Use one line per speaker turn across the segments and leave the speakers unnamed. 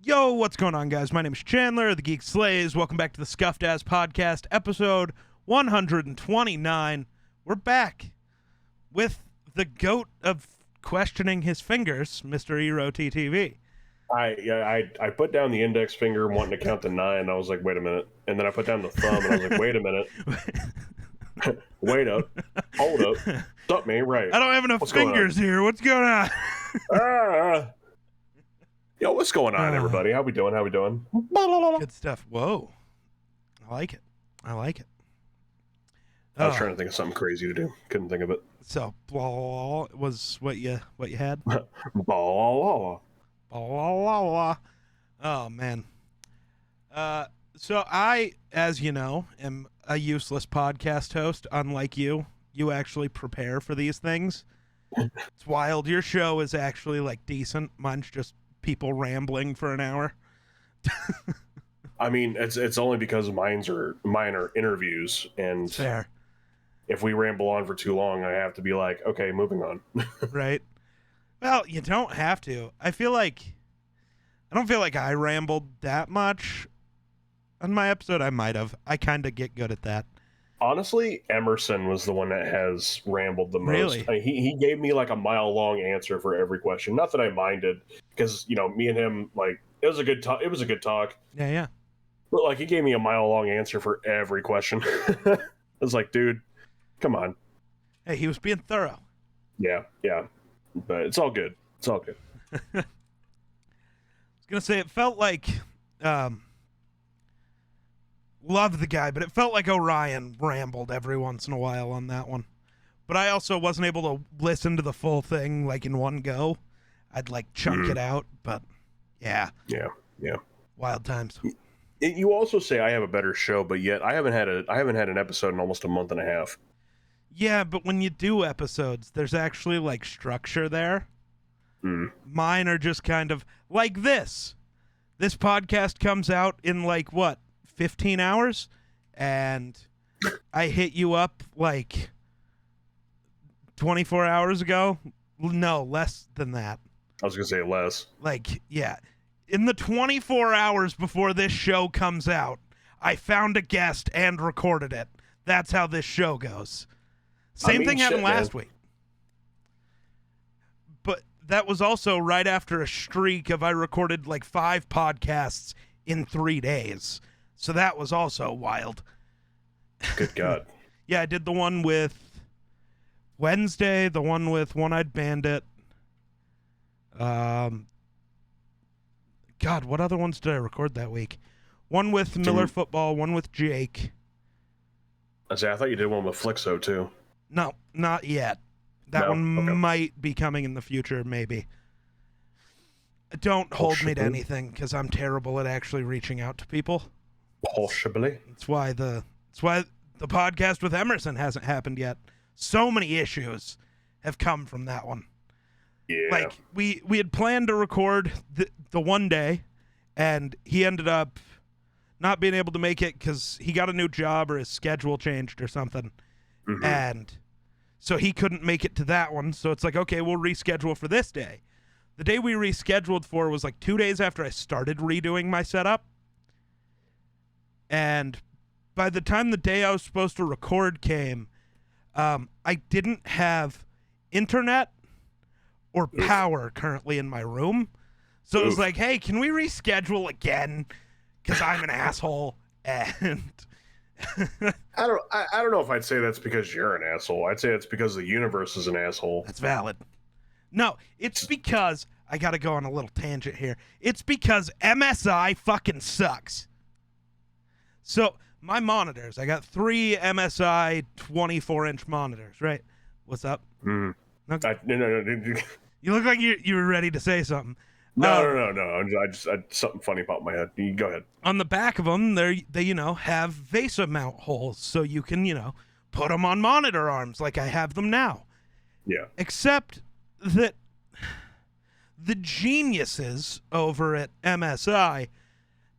Yo, what's going on, guys? My name is Chandler, the Geek Slays. Welcome back to the Scuffed Ass Podcast, episode 129. We're back with the goat of questioning his fingers, Mr. Eroettv.
I put down the index finger wanting to count to 9. I was like, wait a minute. And then I put down the thumb and I was like, wait a minute. Wait up. Hold up. Something ain't right.
I don't have enough fingers here. What's going on?
Yo, what's going on, everybody? How we doing?
Good stuff. Whoa. I like it. I
was trying to think of something crazy to do. Couldn't think of it.
So, blah was what you had?
Blah.
Oh, man. So I, as you know, am a useless podcast host. Unlike you, you actually prepare for these things. It's wild. Your show is actually like decent. Mine's just people rambling for an hour.
I mean, it's only because mine are interviews, and
fair.
If we ramble on for too long, I have to be like, okay, moving on.
Right. Well, you don't have to. I don't feel like I rambled that much on my episode. I might have. I kind of get good at that.
Honestly, Emerson was the one that has rambled the most.
Really?
I mean, he gave me like a mile-long answer for every question. Not that I minded, because me and him, like, it was a good talk.
Yeah.
But like, he gave me a mile-long answer for every question. I was like, dude, come on.
Hey, he was being thorough.
Yeah. But it's all good.
I was gonna say it felt like. Love the guy, but it felt like Orion rambled every once in a while on that one. But I also wasn't able to listen to the full thing like in one go. I'd like chunk it out, but yeah.
Yeah.
Wild times.
You also say I have a better show, but yet I haven't had an episode in almost a month and a half.
Yeah, but when you do episodes, there's actually like structure there. Mine are just kind of like this. This podcast comes out in like what? 15 hours, and I hit you up like 24 hours ago. No, less than that.
I was gonna say less.
Like, yeah. In the 24 hours before this show comes out, I found a guest and recorded it. That's how this show goes. Same thing happened last week. But that was also right after a streak of I recorded like 5 podcasts in 3 days. So that was also wild.
Good God.
Yeah, I did the one with Wednesday, the one with One-Eyed Bandit. God, what other ones did I record that week? One with Miller Football, one with Jake.
I thought you did one with Flixo too.
No, not yet. That one might be coming in the future, maybe. Don't hold me to anything, because I'm terrible at actually reaching out to people.
Possibly.
That's why the podcast with Emerson hasn't happened yet. So many issues have come from that one.
Yeah.
Like we had planned to record the one day, and he ended up not being able to make it because he got a new job or his schedule changed or something.
Mm-hmm.
And so he couldn't make it to that one. So it's like, okay, we'll reschedule for this day. The day we rescheduled for was like 2 days after I started redoing my setup. And by the time the day I was supposed to record came, I didn't have internet or power currently in my room. So it was like, hey, can we reschedule again? Because I'm an asshole. And
I don't know if I'd say that's because you're an asshole. I'd say it's because the universe is an asshole.
That's valid. No, it's because I got to go on a little tangent here. It's because MSI fucking sucks. So my monitors, I got 3 MSI 24-inch monitors, right? What's up?
No.
You look like you were ready to say something.
No. I just something funny popped in my head. You go ahead.
On the back of them, they have VESA mount holes, so you can put them on monitor arms like I have them now.
Yeah.
Except that the geniuses over at MSI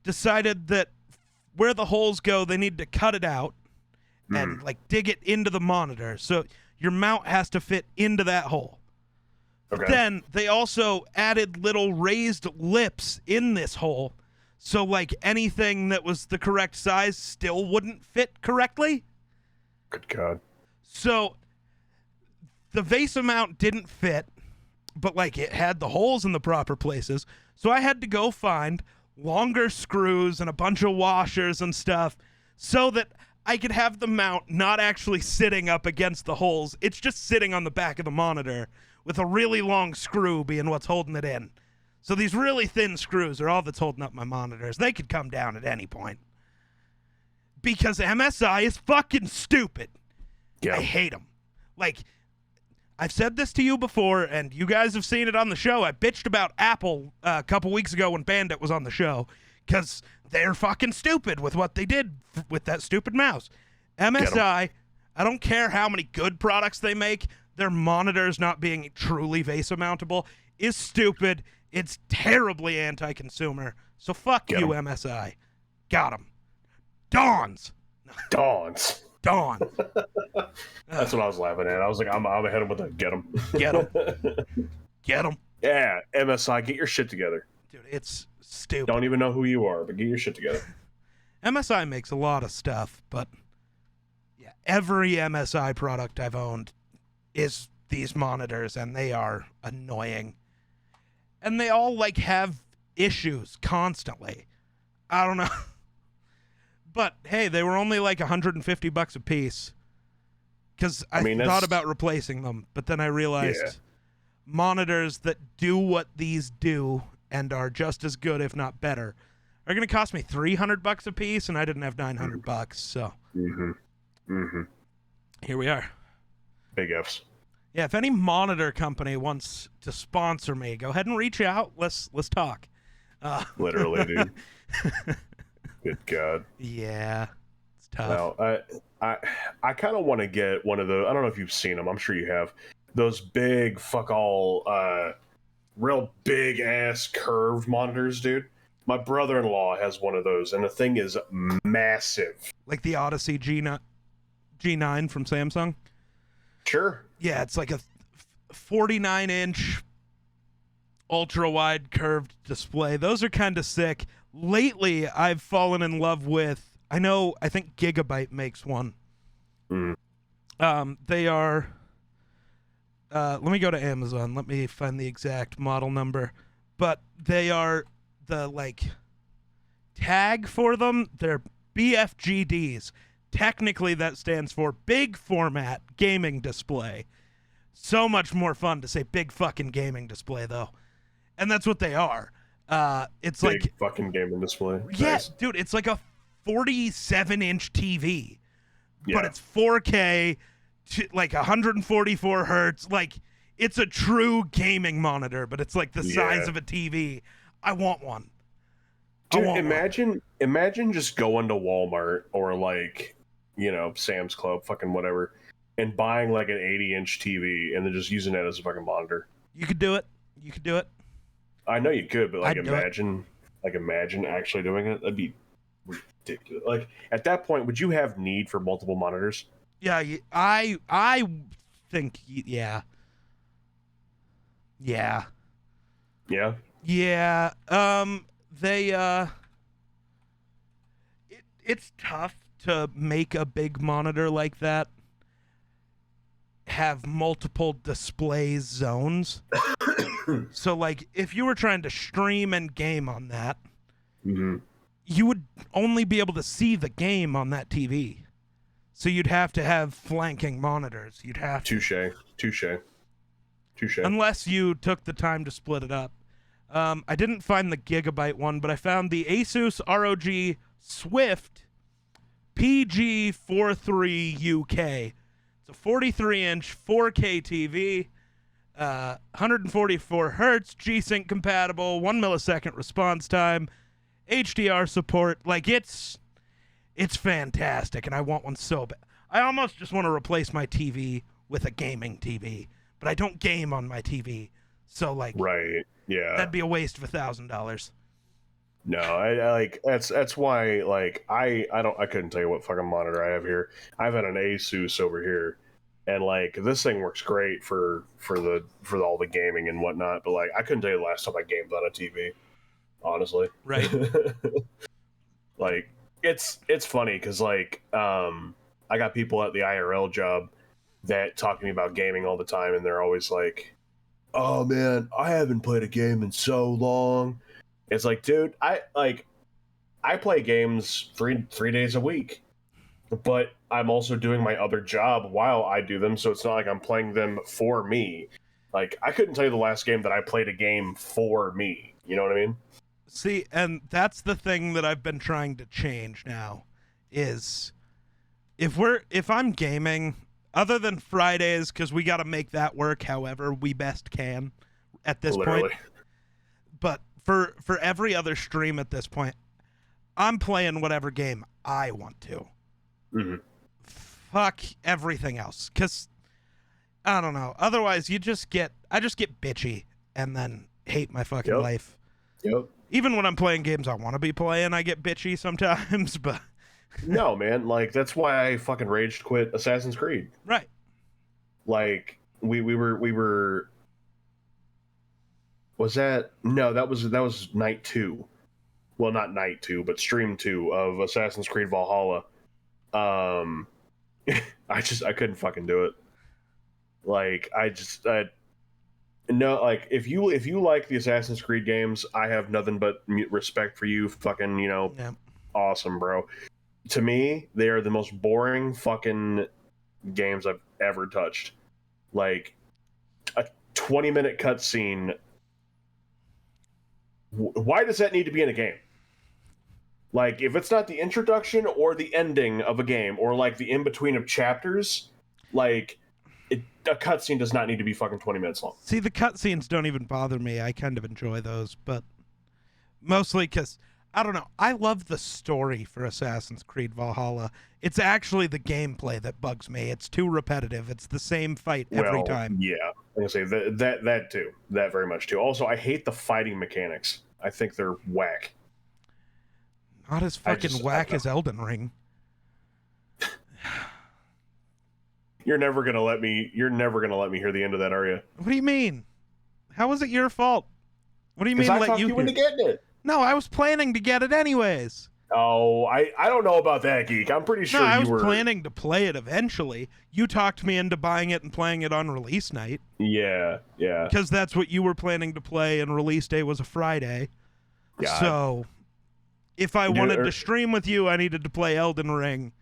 decided that where the holes go, they need to cut it out and like dig it into the monitor. So your mount has to fit into that hole.
Okay.
Then they also added little raised lips in this hole, so like anything that was the correct size still wouldn't fit correctly.
Good God.
So the vase mount didn't fit, but like it had the holes in the proper places. So I had to go find longer screws and a bunch of washers and stuff so that I could have the mount not actually sitting up against the holes. It's just sitting on the back of the monitor with a really long screw being what's holding it in. So these really thin screws are all that's holding up my monitors. They could come down at any point. Because MSI is fucking stupid.
Yeah.
I hate them. Like, I've said this to you before, and you guys have seen it on the show. I bitched about Apple a couple weeks ago when Bandit was on the show, because they're fucking stupid with what they did with that stupid mouse. MSI, I don't care how many good products they make, their monitors not being truly VESA mountable is stupid. It's terribly anti-consumer. So fuck you, MSI. Got him. Dawns. Dawn.
That's what I was laughing at. I was like, I'm ahead of with a get him.
Get him. Get him.
Yeah, MSI, get your shit together.
Dude, it's stupid.
Don't even know who you are, but get your shit together.
MSI makes a lot of stuff, but yeah, every MSI product I've owned is these monitors, and they are annoying. And they all like have issues constantly. I don't know. But hey, they were only like $150 a piece. Because I thought about replacing them, but then I realized monitors that do what these do and are just as good, if not better, are going to cost me $300 a piece, and I didn't have $900. So here we are.
Big F's.
Yeah, if any monitor company wants to sponsor me, go ahead and reach out. Let's talk.
Literally, dude. Good God.
Yeah, it's tough.
Now, I kind of want to get one of the. I don't know if you've seen them. I'm sure you have. Those big fuck all, real big ass curved monitors, dude. My brother-in-law has one of those, and the thing is massive.
Like the Odyssey G9 from Samsung.
Sure.
Yeah, it's like a 49-inch ultra-wide curved display. Those are kind of sick. Lately, I've fallen in love with, I think Gigabyte makes one. They are, let me go to Amazon. Let me find the exact model number. But they are, the, like, tag for them, they're BFGDs. Technically, that stands for Big Format Gaming Display. So much more fun to say big fucking gaming display, though. And that's what they are. It's
big
like
fucking gaming display.
Yeah,
nice.
Dude, it's like a 47-inch TV, but it's 4K, like 144 hertz. Like, it's a true gaming monitor, but it's like the size of a TV. I want one.
Dude, imagine just going to Walmart or like, Sam's Club, fucking whatever, and buying like an 80-inch TV and then just using it as a fucking monitor.
You could do it.
I know you could, but like imagine actually doing it. That'd be ridiculous. Like at that point, would you have need for multiple monitors?
Yeah, I think Yeah. It's tough to make a big monitor like that have multiple display zones. So, like, if you were trying to stream and game on that, you would only be able to see the game on that TV. So you'd have to have flanking monitors. You'd have to.
Touche.
Unless you took the time to split it up. I didn't find the Gigabyte one, but I found the Asus ROG Swift PG43UK. It's a 43-inch 4K TV, 144 hertz, G-Sync compatible, 1 millisecond response time, HDR support. Like, it's fantastic, and I want one so bad. I almost just want to replace my TV with a gaming TV, but I don't game on my TV, so like,
right, yeah,
that'd be a waste of $1,000.
No, I like that's why like I couldn't tell you what fucking monitor I have here. I've had an Asus over here, And like this thing works great for all the gaming and whatnot, but like I couldn't tell you the last time I gamed on a TV, honestly.
Right.
Like it's funny because like I got people at the IRL job that talk to me about gaming all the time, and they're always like, "Oh man, I haven't played a game in so long." It's like, dude, I play games three days a week, but I'm also doing my other job while I do them, so it's not like I'm playing them for me. Like, I couldn't tell you the last game that I played a game for me. You know what I mean?
See, and that's the thing that I've been trying to change now is if I'm gaming, other than Fridays, because we got to make that work however we best can at this point. But for every other stream at this point, I'm playing whatever game I want to.
Mm-hmm.
Fuck everything else, because I don't know. Otherwise, I just get bitchy and then hate my fucking life.
Yep.
Even when I'm playing games I want to be playing, I get bitchy sometimes. But
no, man, like that's why I fucking rage quit Assassin's Creed.
Right.
Like we were. Was that no? That was night 2. Well, not night 2, but stream 2 of Assassin's Creed Valhalla. I couldn't fucking do it. Like no, like if you like the Assassin's Creed games, I have nothing but respect for you. Fucking, awesome, bro. To me, they are the most boring fucking games I've ever touched. Like a 20-minute cutscene. Why does that need to be in a game? Like, if it's not the introduction or the ending of a game, or like the in-between of chapters, like, a cutscene does not need to be fucking 20 minutes long.
See, the cutscenes don't even bother me. I kind of enjoy those, but mostly because, I don't know, I love the story for Assassin's Creed Valhalla. It's actually the gameplay that bugs me. It's too repetitive. It's the same fight every time.
Yeah, I'm gonna say that too. That very much too. Also, I hate the fighting mechanics. I think they're whack.
Not as fucking whack as Elden Ring.
You're never gonna let me hear the end of that, are you?
What do you mean? How was it your fault? What do you mean?
I talked you into getting it.
No, I was planning to get it anyways.
Oh, I don't know about that, Geek. I'm pretty sure
I was planning to play it eventually. You talked me into buying it and playing it on release night.
Yeah.
Because that's what you were planning to play, and release day was a Friday. Yeah. So, if I wanted to stream with you, I needed to play Elden Ring.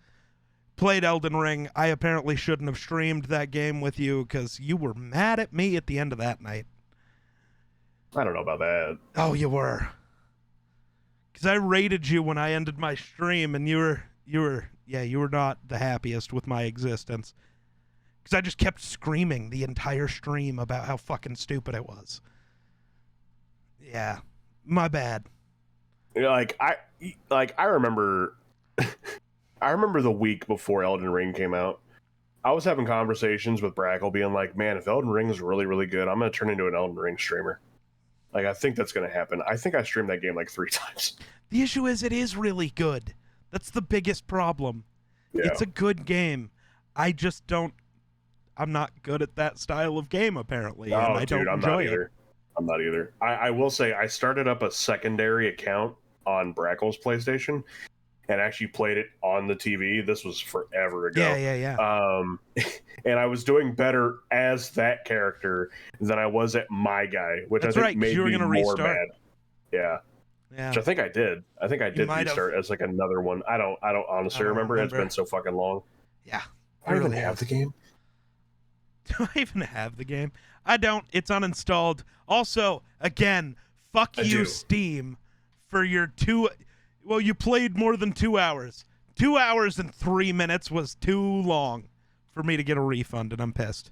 Played Elden Ring. I apparently shouldn't have streamed that game with you because you were mad at me at the end of that night.
I don't know about that.
Oh, you were. Because I rated you when I ended my stream, and you were not the happiest with my existence. Because I just kept screaming the entire stream about how fucking stupid it was. Yeah, my bad.
Like I remember, I remember the week before Elden Ring came out. I was having conversations with Brackle, being like, "Man, if Elden Ring is really, really good, I'm gonna turn into an Elden Ring streamer." Like, I think that's going to happen. I think I streamed that game like 3 times.
The issue is it is really good. That's the biggest problem. Yeah. It's a good game. I just don't... I'm not good at that style of game, apparently. And I don't enjoy it.
I'm not either. I will say, I started up a secondary account on Brackle's PlayStation and actually played it on the TV. This was forever ago.
Yeah.
And I was doing better as that character than I was at my guy, which I think made me more mad. Yeah. Which I think I did. I think I did restart as like another one. I don't honestly remember. It's been so fucking long.
Yeah.
I don't even have the game.
Do I even have the game? I don't. It's uninstalled. Also, again, fuck you, Steam, for your 2... Well, you played more than 2 hours. 2 hours and 3 minutes was too long for me to get a refund, and I'm pissed.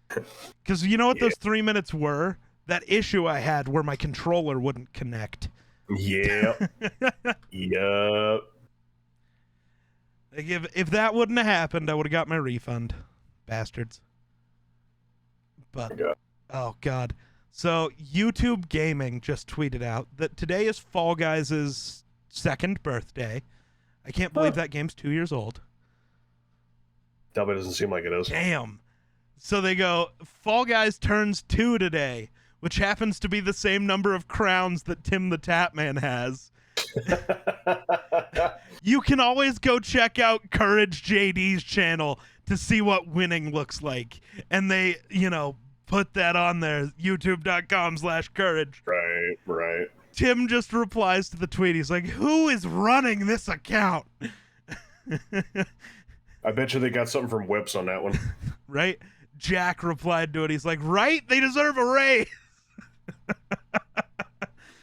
Because you know what those 3 minutes were? That issue I had where my controller wouldn't connect.
Yep. Yep.
Like if that wouldn't have happened, I would have got my refund. Bastards. But, oh, God. So, YouTube Gaming just tweeted out that today is Fall Guys' 2nd birthday. I can't believe that game's 2 years old.
That doesn't seem like it is.
Damn. So they go, Fall Guys turns 2 today, which happens to be the same number of crowns that Tim the Tatman has. You can always go check out Courage JD's channel to see what winning looks like. And they, put that on there, youtube.com/courage.
Right.
Tim just replies to the tweet. He's like, who is running this account?
I bet you they got something from Whips on that one.
Right? Jack replied to it. He's like, right? They deserve a raise.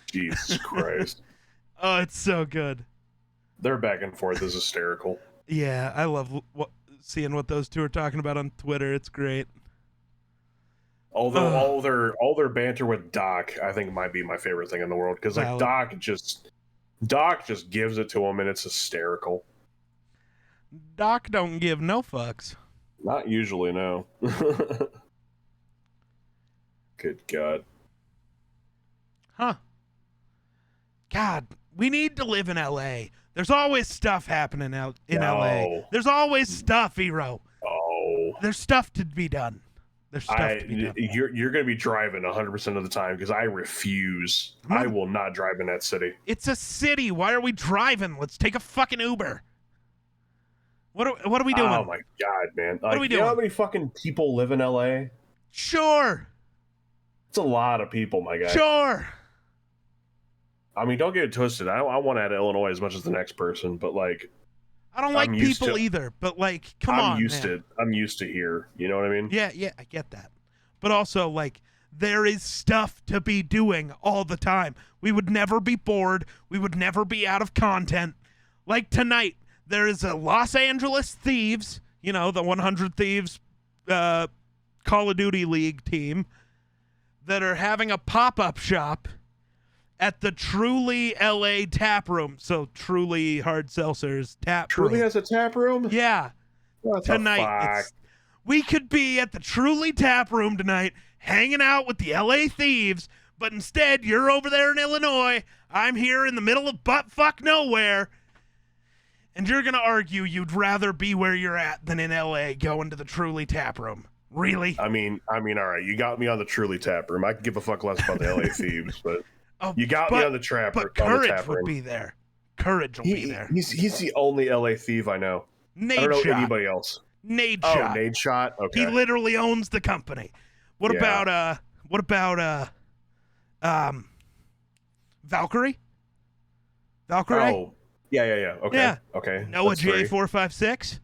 Jesus Christ.
Oh, it's so good.
Their back and forth is hysterical.
Yeah, I love seeing what those two are talking about on Twitter. It's great.
Although all their banter with Doc, I think might be my favorite thing in the world, because like Doc just gives it to him, and it's hysterical.
Doc don't give no fucks.
Not usually, no. Good God.
Huh. God, we need to live in LA. There's always stuff happening out in LA. There's always stuff, Ero.
Oh.
There's stuff to be done. There's stuff to be done.
You're going to be driving 100% of the time, because I refuse. I will not drive in that city.
It's a city. Why are we driving? Let's take a fucking Uber. What are we doing?
Oh my God, man.
What are we doing?
You know how many fucking people live in LA?
Sure.
It's a lot of people, my guy.
Sure.
I mean, don't get it twisted. I want to add Illinois as much as the next person, but like,
I don't like people either. But like, come on,
I'm used to here. You know what I mean?
Yeah, I get that. But also, like, there is stuff to be doing all the time. We would never be bored. We would never be out of content. Like tonight, there is a Los Angeles Thieves, the 100 Thieves Call of Duty League team, that are having a pop-up shop at the Truly LA tap room. So Truly Hard Seltzer's tap room.
Truly has a tap room?
Yeah.
What
tonight. We could be at the Truly tap room tonight, hanging out with the LA Thieves, but instead you're over there in Illinois. I'm here in the middle of butt-fuck nowhere. And you're going to argue you'd rather be where you're at than in LA going to the Truly tap room. Really?
I mean, all right. You got me on the Truly tap room. I can give a fuck less about the LA Thieves, but you got me on the trap.
But Courage would be there. Courage will be there.
He's the only LA Thief I know.
Nade
I don't know
Shot.
anybody else.
Nade Shot.
Oh, Nade Shot. Okay.
He literally owns the company. What about Valkyrie? Valkyrie?
Oh. Yeah. Okay.
Yeah.
Okay.
Noah J456.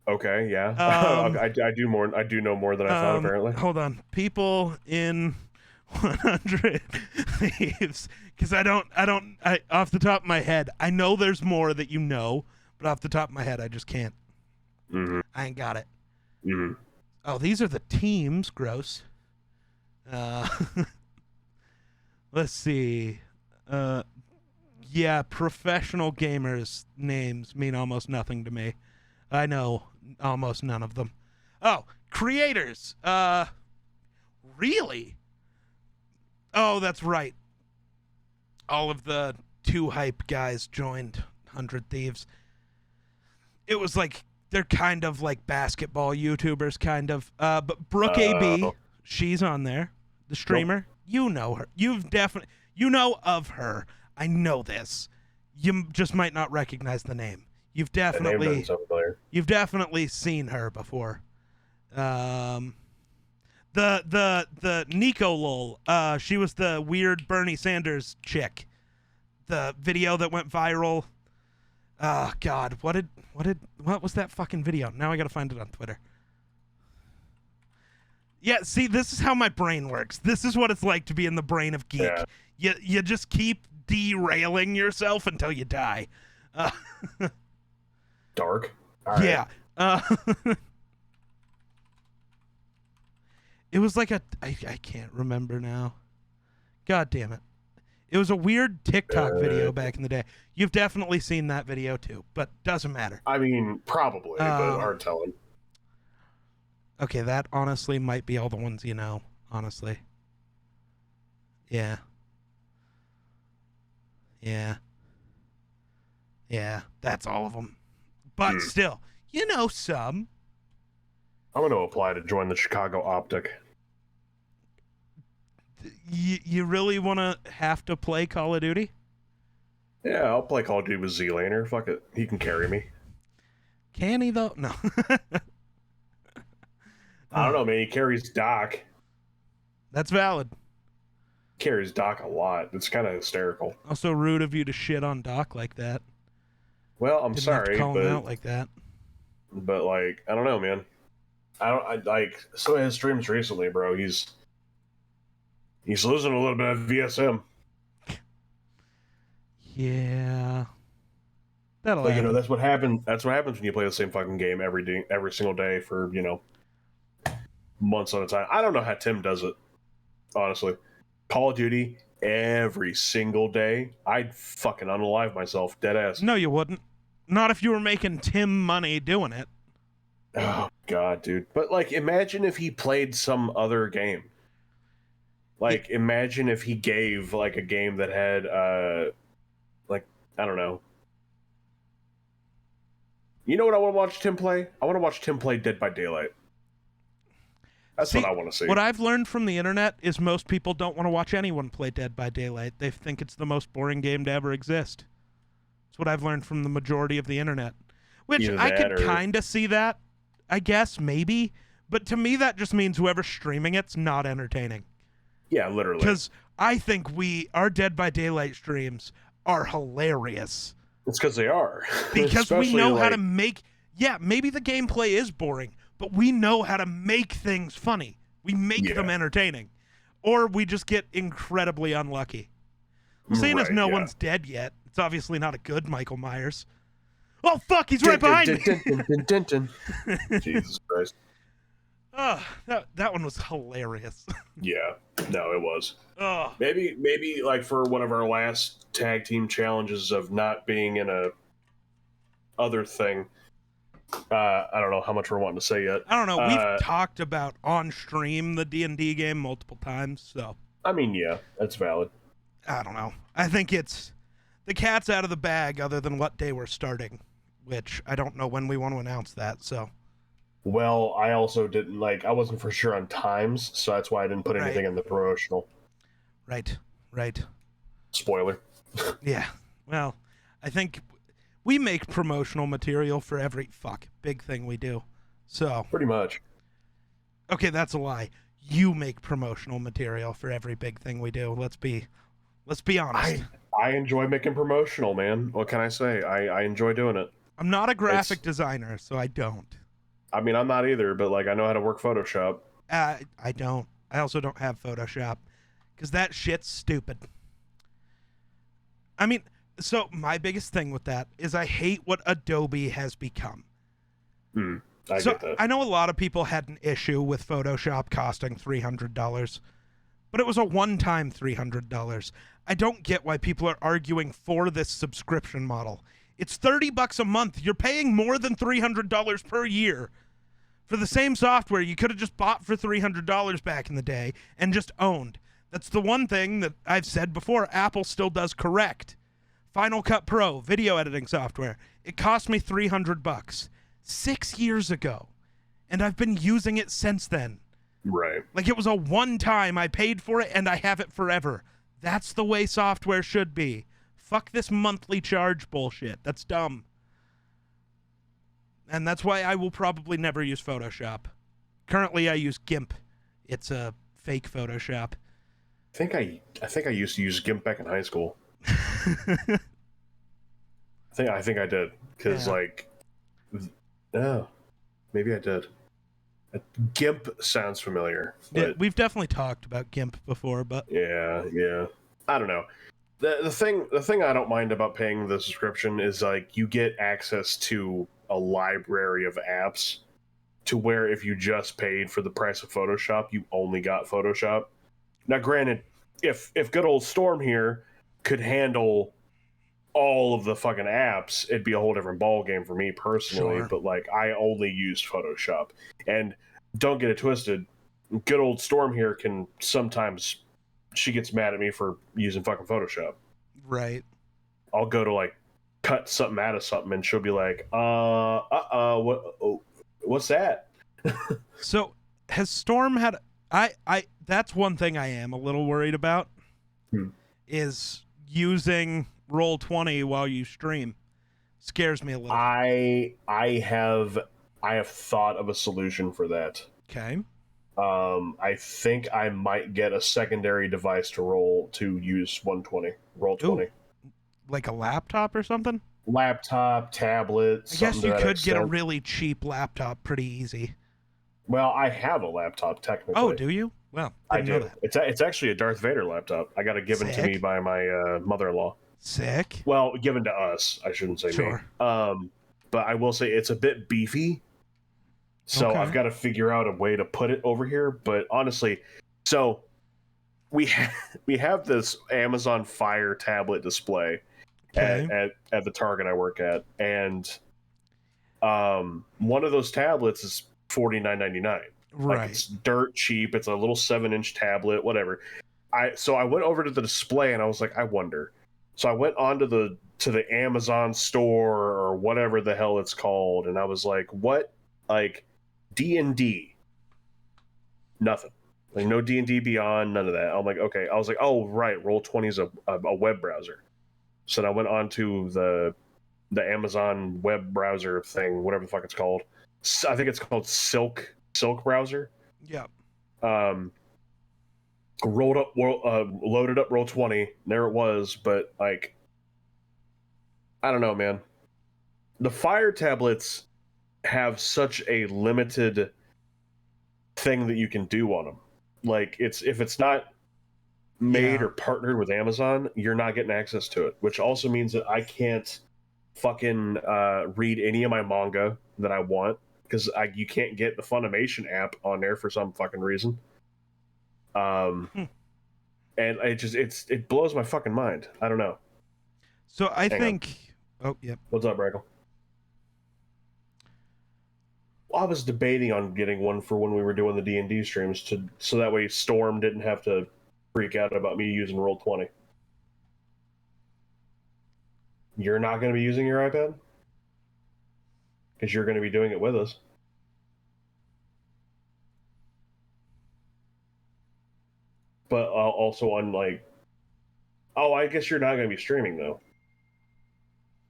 Okay, yeah. I do know more than I thought, apparently.
Hold on. People in 100 Thieves. Because I off the top of my head, I know there's more that you know, but off the top of my head, I just can't.
Mm-hmm.
I ain't got it.
Mm-hmm.
Oh, these are the teams. Gross. Let's see. Yeah, professional gamers' names mean almost nothing to me. I know almost none of them. Oh, creators. Really? Oh, that's right. All of the Too Hype guys joined 100 Thieves. It was like, they're kind of like basketball YouTubers, kind of. But Brooke AB, she's on there. The streamer. Nope. You know her. You know of her. I know this. You just might not recognize the name. You've definitely seen her before. The Nico Lol. She was the weird Bernie Sanders chick. The video that went viral. Oh God, what was that fucking video? Now I gotta find it on Twitter. Yeah, see, this is how my brain works. This is what it's like to be in the brain of Geek. Yeah. You just keep derailing yourself until you die.
Dark. All right.
Yeah. It was like I can't remember now. God damn it. It was a weird TikTok video back in the day. You've definitely seen that video too, but doesn't matter.
I mean, probably, but hard telling.
Okay, that honestly might be all the ones you know, honestly. Yeah. Yeah, that's all of them. But still, you know some.
I'm going to apply to join the Chicago Optic.
You really want to have to play Call of Duty?
Yeah, I'll play Call of Duty with Z-Laner. Fuck it. He can carry me.
Can he, though? No.
I don't know, man. He carries Doc.
That's valid.
Carries Doc a lot. It's kind of hysterical.
Also rude of you to shit on Doc like that.
Well, I'm
Didn't
sorry,
have to call
but
him out like that.
But like, I don't know, man. I like some of his streams recently, bro. He's losing a little bit of VSM.
Yeah. That'll
But
happen.
that's what happens. That's what happens when you play the same fucking game every single day for months at a time. I don't know how Tim does it, honestly. Call of Duty every single day. I'd fucking unalive myself, dead ass.
No, you wouldn't. Not if you were making Tim money doing it.
Oh god, dude. But like, imagine if he played some other game. Like, imagine if he gave like a game that had like, I don't know. You know what I want to watch Tim play? I want to watch Tim play Dead by Daylight. That's what I want to see.
What I've learned from the internet is most people don't want to watch anyone play Dead by Daylight. They think it's the most boring game to ever exist. That's what I've learned from the majority of the internet. Which I could kind of see that, I guess, maybe. But to me, that just means whoever's streaming it's not entertaining.
Yeah, literally.
Because I think our Dead by Daylight streams are hilarious.
It's because they are.
Because we know how to make... Yeah, maybe the gameplay is boring, but we know how to make things funny. We make them entertaining. Or we just get incredibly unlucky. Seeing as no one's dead yet, it's obviously not a good Michael Myers. Oh, fuck, he's right behind me!
Jesus Christ.
Oh, that one was hilarious.
Yeah, no, it was.
Oh.
Maybe like for one of our last tag team challenges of not being in a other thing. I don't know how much we're wanting to say yet.
I don't know. We've talked about on stream the D&D game multiple times, so.
I mean, yeah, that's valid.
I don't know. I think it's the cat's out of the bag other than what day we're starting, which I don't know when we want to announce that, so.
Well, I also didn't I wasn't for sure on times, so that's why I didn't put anything in the promotional.
Right.
Spoiler.
Yeah. Well, I think we make promotional material for every big thing we do. So.
Pretty much.
Okay, that's a lie. You make promotional material for every big thing we do. Let's be honest.
I enjoy making promotional, man. What can I say? I enjoy doing it.
I'm not a graphic designer, so I don't.
I mean, I'm not either, but I know how to work Photoshop.
I don't. I also don't have Photoshop because that shit's stupid. I mean, so my biggest thing with that is I hate what Adobe has become.
I get that.
I know a lot of people had an issue with Photoshop costing $300, but it was a one-time $300. I don't get why people are arguing for this subscription model. It's $30 a month. You're paying more than $300 per year for the same software you could have just bought for $300 back in the day and just owned. That's the one thing that I've said before Apple still does correct. Final Cut Pro, video editing software. It cost me $300 6 years ago, and I've been using it since then.
Right.
Like it was a one-time, I paid for it, and I have it forever. That's the way software should be. Fuck this monthly charge bullshit. That's dumb. And that's why I will probably never use Photoshop. Currently, I use GIMP. It's a fake Photoshop.
I think I used to use GIMP back in high school. I think I did because no, maybe I did. GIMP sounds familiar. But
Yeah, we've definitely talked about GIMP before, but
yeah. I don't know. The thing I don't mind about paying the subscription is you get access to a library of apps to where if you just paid for the price of Photoshop, you only got Photoshop. Now, granted, if good old Storm here could handle all of the fucking apps, it'd be a whole different ball game for me personally.
Sure.
But I only used Photoshop, and don't get it twisted. Good old Storm here can sometimes she gets mad at me for using fucking Photoshop.
right.
I'll go to cut something out of something, and she'll be like, what's that?
So has Storm had? I that's one thing I am a little worried about is using Roll20 while you stream. Scares me a little.
I have thought of a solution for that.
Okay.
I think I might get a secondary device to use 120 Roll20.
Ooh, like a laptop or something?
Laptop, tablet.
I guess you
to that
could get a
extent.
really cheap laptop pretty easy.
Well, I have a laptop technically.
Oh, do you? Well,
I
didn't know
do.
that.
It's actually a Darth Vader laptop. I got it given to me
Sick.
by my mother-in-law.
Sick.
Well, given to us. I shouldn't say
Sure.
me. But I will say it's a bit beefy. So
Okay.
I've got to figure out a way to put it over here. But honestly, so we have this Amazon Fire tablet display
Okay.
at the Target I work at, and one of those tablets is $49.99.
Right.
Like, it's dirt cheap. It's a little 7-inch tablet, whatever. So I went over to the display and I was like, I wonder. So I went onto the Amazon store or whatever the hell it's called, and I was like, what? Like D&D? Nothing. Like no D&D Beyond, none of that. I'm like, okay. I was like, oh right, Roll20 is a web browser. So then I went onto the Amazon web browser thing, whatever the fuck it's called. I think it's called Silk browser.
Yeah.
Loaded up Roll20. There it was, but like, I don't know, man. The Fire tablets have such a limited thing that you can do on them. Like, if it's not made or partnered with Amazon, you're not getting access to it, which also means that I can't fucking read any of my manga that I want because you can't get the Funimation app on there for some fucking reason. And it blows my fucking mind. I don't know.
So I think. Oh, yep.
What's up, Brackle? Well, I was debating on getting one for when we were doing the D&D streams so that way Storm didn't have to freak out about me using Roll20. You're not going to be using your iPad? Because you're going to be doing it with us. But also on like... Oh, I guess you're not going to be streaming, though.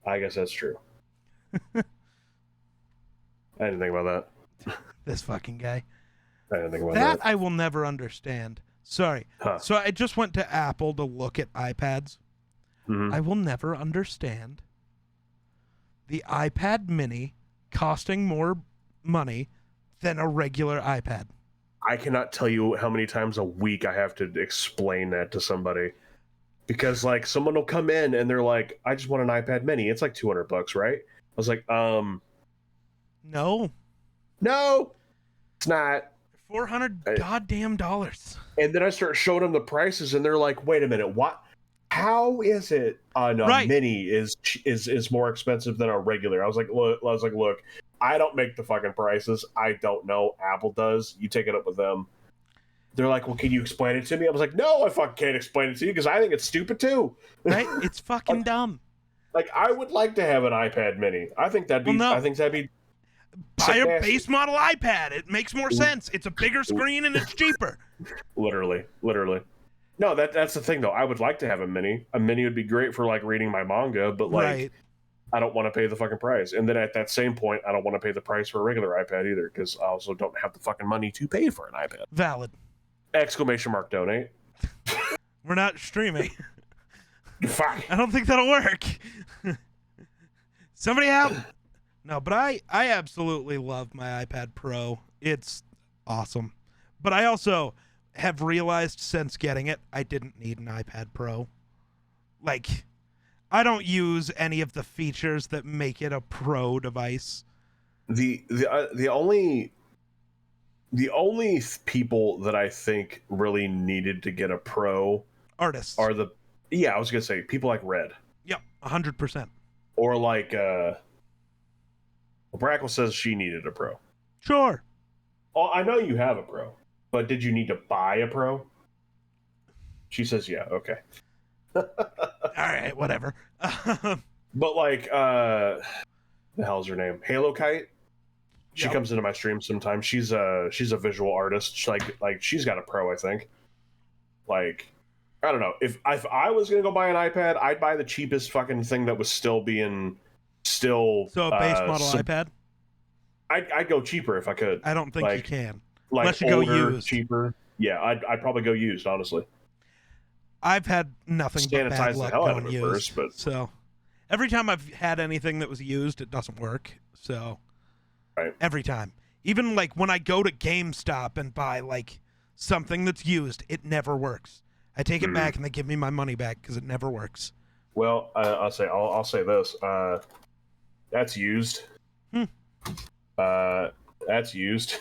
I guess that's true. I didn't think about that.
This fucking guy.
I didn't think about
That
that.
I will never understand. Sorry.
Huh.
So I just went to Apple to look at iPads.
Mm-hmm.
I will never understand the iPad mini costing more money than a regular iPad.
I cannot tell you how many times a week I have to explain that to somebody. Because, like, someone will come in and they're like, I just want an iPad mini. It's like $200, right? I was like,
No.
no, it's not.
$400 goddamn dollars.
And then I start showing them the prices and they're like, wait a minute, what? How is it a mini is more expensive than a regular? I was like, look, I don't make the fucking prices. I don't know. Apple does. You take it up with them. They're like, well, can you explain it to me? I was like, no, I fucking can't explain it to you because I think it's stupid too.
Right? It's fucking dumb.
Like, I would like to have an iPad mini. I think that'd be.
Well, no.
I think that'd be.
Buy a base model iPad. It makes more sense. It's a bigger screen and it's cheaper.
Literally. No, that's the thing though. I would like to have a mini. A mini would be great for like reading my manga, but like,
Right.
I don't want to pay the fucking price. And then at that same point, I don't want to pay the price for a regular iPad either because I also don't have the fucking money to pay for an iPad.
Valid. !
Donate.
We're not streaming.
Fuck.
I don't think that'll work. Somebody help. No, but I absolutely love my iPad Pro. It's awesome. But I also have realized since getting it, I didn't need an iPad Pro. Like, I don't use any of the features that make it a pro device.
The only people that I think really needed to get a Pro
Artists.
are I was gonna say people like Red.
Yep, 100%.
Or like Brackle says she needed a Pro.
Sure.
Oh, I know you have a Pro, but did you need to buy a Pro? She says yeah. Okay.
All right, whatever.
But like, the hell's her name? Halo Kite. She comes into my stream sometimes. She's a visual artist. She's got a pro, I think. Like, I don't know. If I was gonna go buy an iPad, I'd buy the cheapest fucking thing that was still. So
a base model iPad.
I'd go cheaper if I could.
I don't think you can.
Like
unless you
older,
go used.
cheaper. Yeah, I'd probably go used, honestly.
I've had nothing but bad luck going used.
First, but...
So every time I've had anything that was used, it doesn't work. So every time. Even like when I go to GameStop and buy like something that's used, it never works. I take it back and they give me my money back because it never works.
Well, I'll say this. That's used. That's used.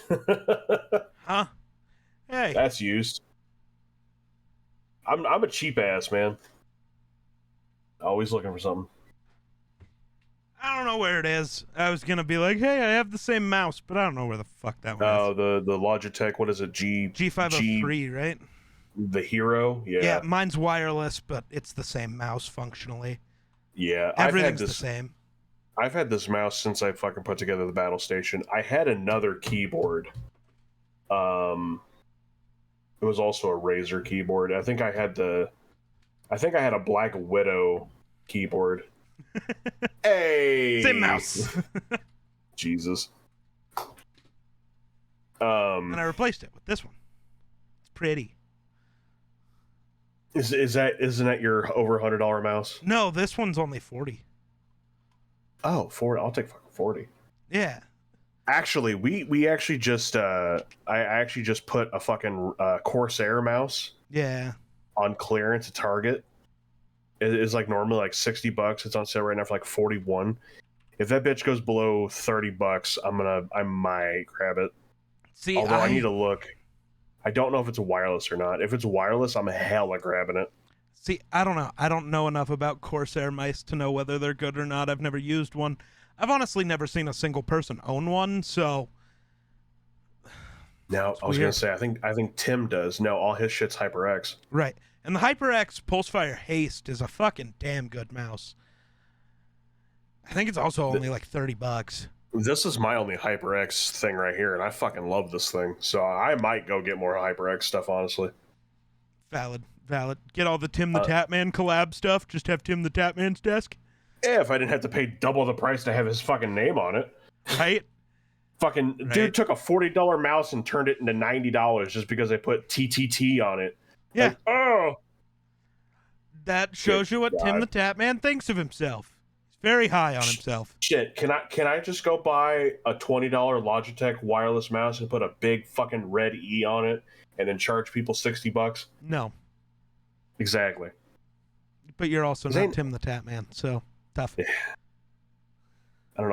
Huh? Hey.
That's used. I'm a cheap ass, man. Always looking for something.
I don't know where it is. I was gonna be like, hey, I have the same mouse, but I don't know where the fuck that one is.
Oh, the Logitech, what is it?
G503, right?
The Hero? Yeah.
Yeah, mine's wireless, but it's the same mouse functionally.
Yeah.
Everything's the same.
I've had this mouse since I fucking put together the Battle Station. I had another keyboard. It was also a Razer keyboard. I think I had a Black Widow keyboard. Hey,
same mouse.
Jesus.
And I replaced it with this one. It's pretty.
Isn't that your over $100 mouse?
No, this one's only 40.
Oh, 40. I'll take fucking 40.
Yeah.
Actually, we actually just I actually just put a fucking Corsair mouse.
Yeah.
On clearance at Target. It is like normally like $60. It's on sale right now for like 41. If that bitch goes below $30, I might grab it.
See,
although I need to look. I don't know if it's a wireless or not. If it's wireless, I'm hella grabbing it.
See, I don't know. I don't know enough about Corsair mice to know whether they're good or not. I've never used one. I've honestly never seen a single person own one, so.
Now, I was going to say, I think Tim does. No, all his shit's HyperX.
Right. And the HyperX Pulsefire Haste is a fucking damn good mouse. I think it's also only like $30.
This is my only HyperX thing right here, and I fucking love this thing. So I might go get more HyperX stuff, honestly.
Valid. Get all the Tim the Tatman collab stuff. Just have Tim the Tatman's desk.
Yeah, if I didn't have to pay double the price to have his fucking name on it.
Right?
Dude took a $40 mouse and turned it into $90 just because they put TTT on it.
Yeah.
Like, oh.
That shows you what Tim the Tatman thinks of himself. He's very high on himself.
Shit, can I just go buy a $20 Logitech wireless mouse and put a big fucking red E on it and then charge people $60?
No.
Exactly.
But you're also not Tim the Tatman, so tough.
Yeah. I don't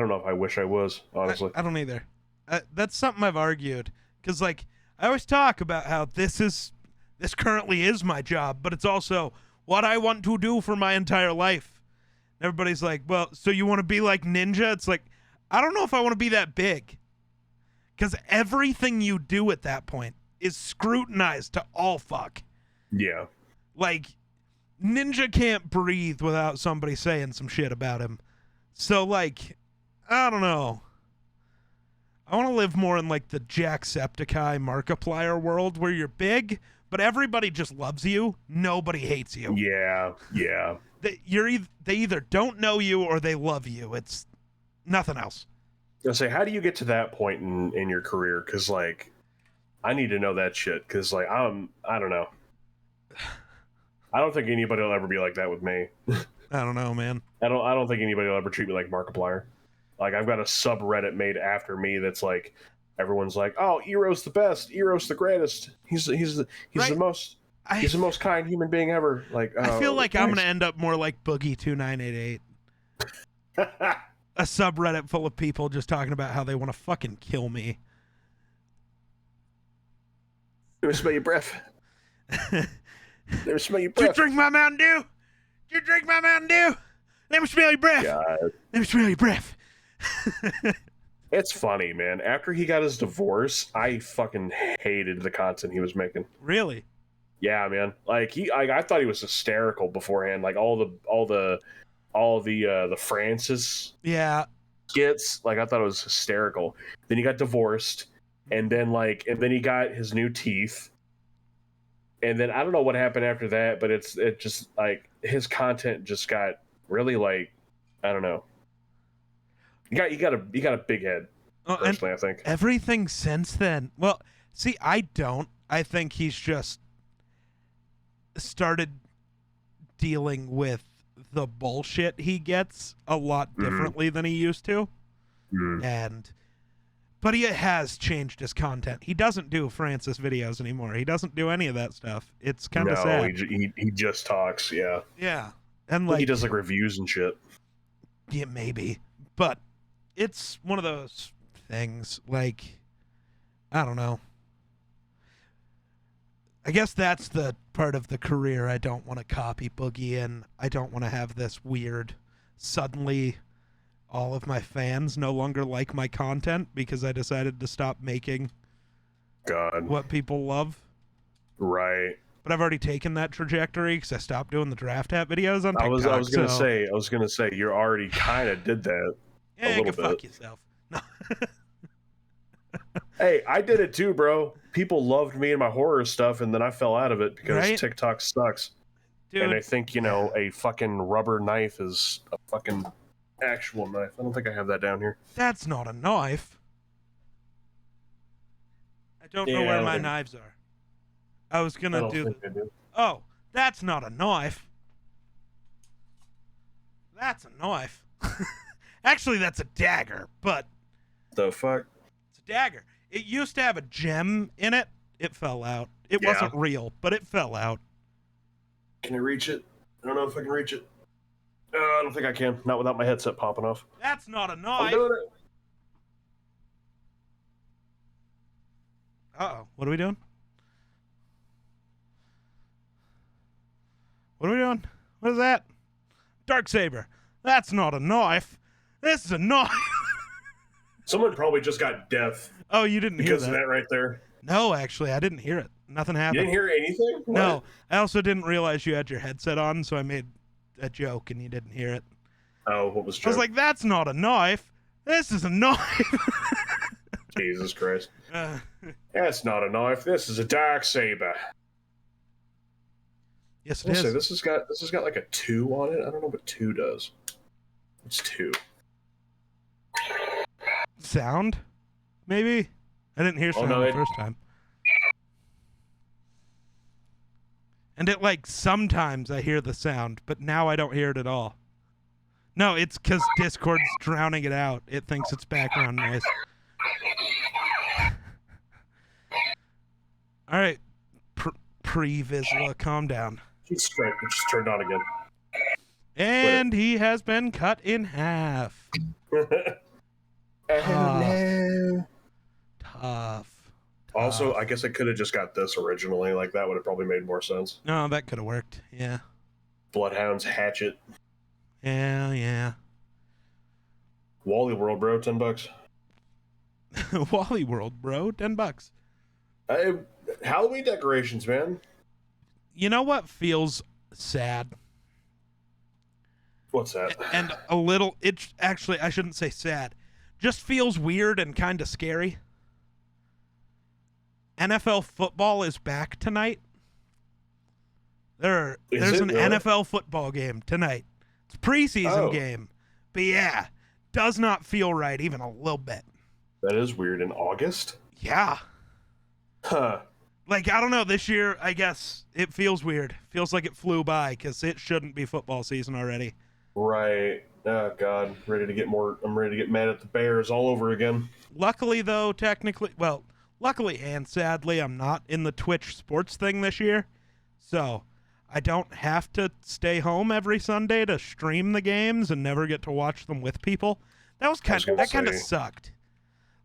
know if I wish I was, honestly.
I don't either. That's something I've argued because, like, I always talk about how this currently is my job, but it's also what I want to do for my entire life. And everybody's like, well, so you want to be like Ninja? It's like, I don't know if I want to be that big because everything you do at that point is scrutinized to all fuck.
Yeah.
Like, Ninja can't breathe without somebody saying some shit about him. So, like, I don't know. I want to live more in, like, the Jacksepticeye Markiplier world where you're big, but everybody just loves you. Nobody hates you.
Yeah.
They either don't know you or they love you. It's nothing else.
I'll say, how do you get to that point in your career? Because, like, I need to know that shit. Because, like, I don't know. I don't think anybody will ever be like that with me.
I don't know, man.
I don't think anybody will ever treat me like Markiplier. Like, I've got a subreddit made after me that's like, everyone's like, oh, Ero's the best. Ero's the greatest. He's the most. He's the most kind human being ever. Like,
I feel like I'm gonna end up more like Boogie2988. A subreddit full of people just talking about how they want to fucking kill me.
Let me smell your breath. Let me smell your
breath.
breath.
Did you drink my Mountain Dew? Did you drink my Mountain Dew? Let me smell your breath.
God.
Let me smell your breath.
It's funny, man. After he got his divorce, I fucking hated the content he was making.
Really?
Yeah, man. Like I thought he was hysterical beforehand. Like all the Francis.
Yeah.
skits, like I thought it was hysterical. Then he got divorced, and then he got his new teeth. And then I don't know what happened after that, but it just like his content just got really like, I don't know. You got a big head. Personally, I think
everything since then. Well, see, I don't. I think he's just started dealing with the bullshit he gets a lot differently than he used to. But he has changed his content. He doesn't do Francis videos anymore. He doesn't do any of that stuff. It's kind of sad.
He just talks. Yeah.
Yeah, and like
he does like reviews and shit.
Yeah, maybe, but it's one of those things. Like, I don't know. I guess that's the part of the career I don't want to copy Boogie in. I don't want to have this weird, suddenly all of my fans no longer like my content because I decided to stop making what people love.
Right.
But I've already taken that trajectory because I stopped doing the draft hat videos on TikTok.
I was gonna say you already kind of did that.
Yeah,
a little bit.
Fuck yourself. No.
Hey, I did it too, bro. People loved me and my horror stuff, and then I fell out of it because TikTok sucks. Dude, and I think, a fucking rubber knife is a fucking actual knife. I don't think I have that down here.
That's not a knife. I don't know where my knives are. I was gonna do. Oh, that's not a knife. That's a knife. Actually, that's a dagger, but...
The fuck?
It's a dagger. It used to have a gem in it. It fell out. It wasn't real, but it fell out.
Can I reach it? I don't know if I can reach it. I don't think I can. Not without my headset popping off.
That's not a knife.
I'm doing it.
Uh-oh. What are we doing? What are we doing? What is that? Darksaber. That's not a knife. This is a knife.
Someone probably just got death.
Oh, you didn't hear that?
Because of that right there.
No, actually, I didn't hear it. Nothing happened.
You didn't hear anything? What?
No. I also didn't realize you had your headset on, so I made a joke and you didn't hear it.
Oh, what was the joke?
I was like, that's not a knife. This is a knife.
Jesus Christ. That's not a knife. This is a Darksaber.
Yes, it is.
This has got like a 2 on it. I don't know what 2 does. It's 2.
Sound? Maybe? I didn't hear sound the first time. And it, like, sometimes I hear the sound, but now I don't hear it at all. No, it's because Discord's drowning it out. It thinks it's background noise. All right. Pre-Vizsla, calm down.
He's straight. It just turned on again.
And he has been cut in half. Tough.
Also, I guess I could have just got this originally. Like, that would have probably made more sense.
No, that could have worked. Yeah.
Bloodhound's hatchet.
Yeah.
Wally World, bro. $10.
Wally World, bro. $10.
Halloween decorations, man.
You know what feels sad?
What's that?
And a little, it's actually, I shouldn't say sad. Just feels weird and kind of scary. NFL football is back tonight. There's an NFL football game tonight. It's a preseason game. But yeah, does not feel right even a little bit.
That is weird. In August?
Yeah.
Huh.
Like, I don't know, this year, I guess, it feels weird. Feels like it flew by, because it shouldn't be football season already.
Right. Oh, God. I'm ready to get mad at the Bears all over again.
Luckily, though, luckily and sadly, I'm not in the Twitch sports thing this year. So, I don't have to stay home every Sunday to stream the games and never get to watch them with people. That kind of sucked.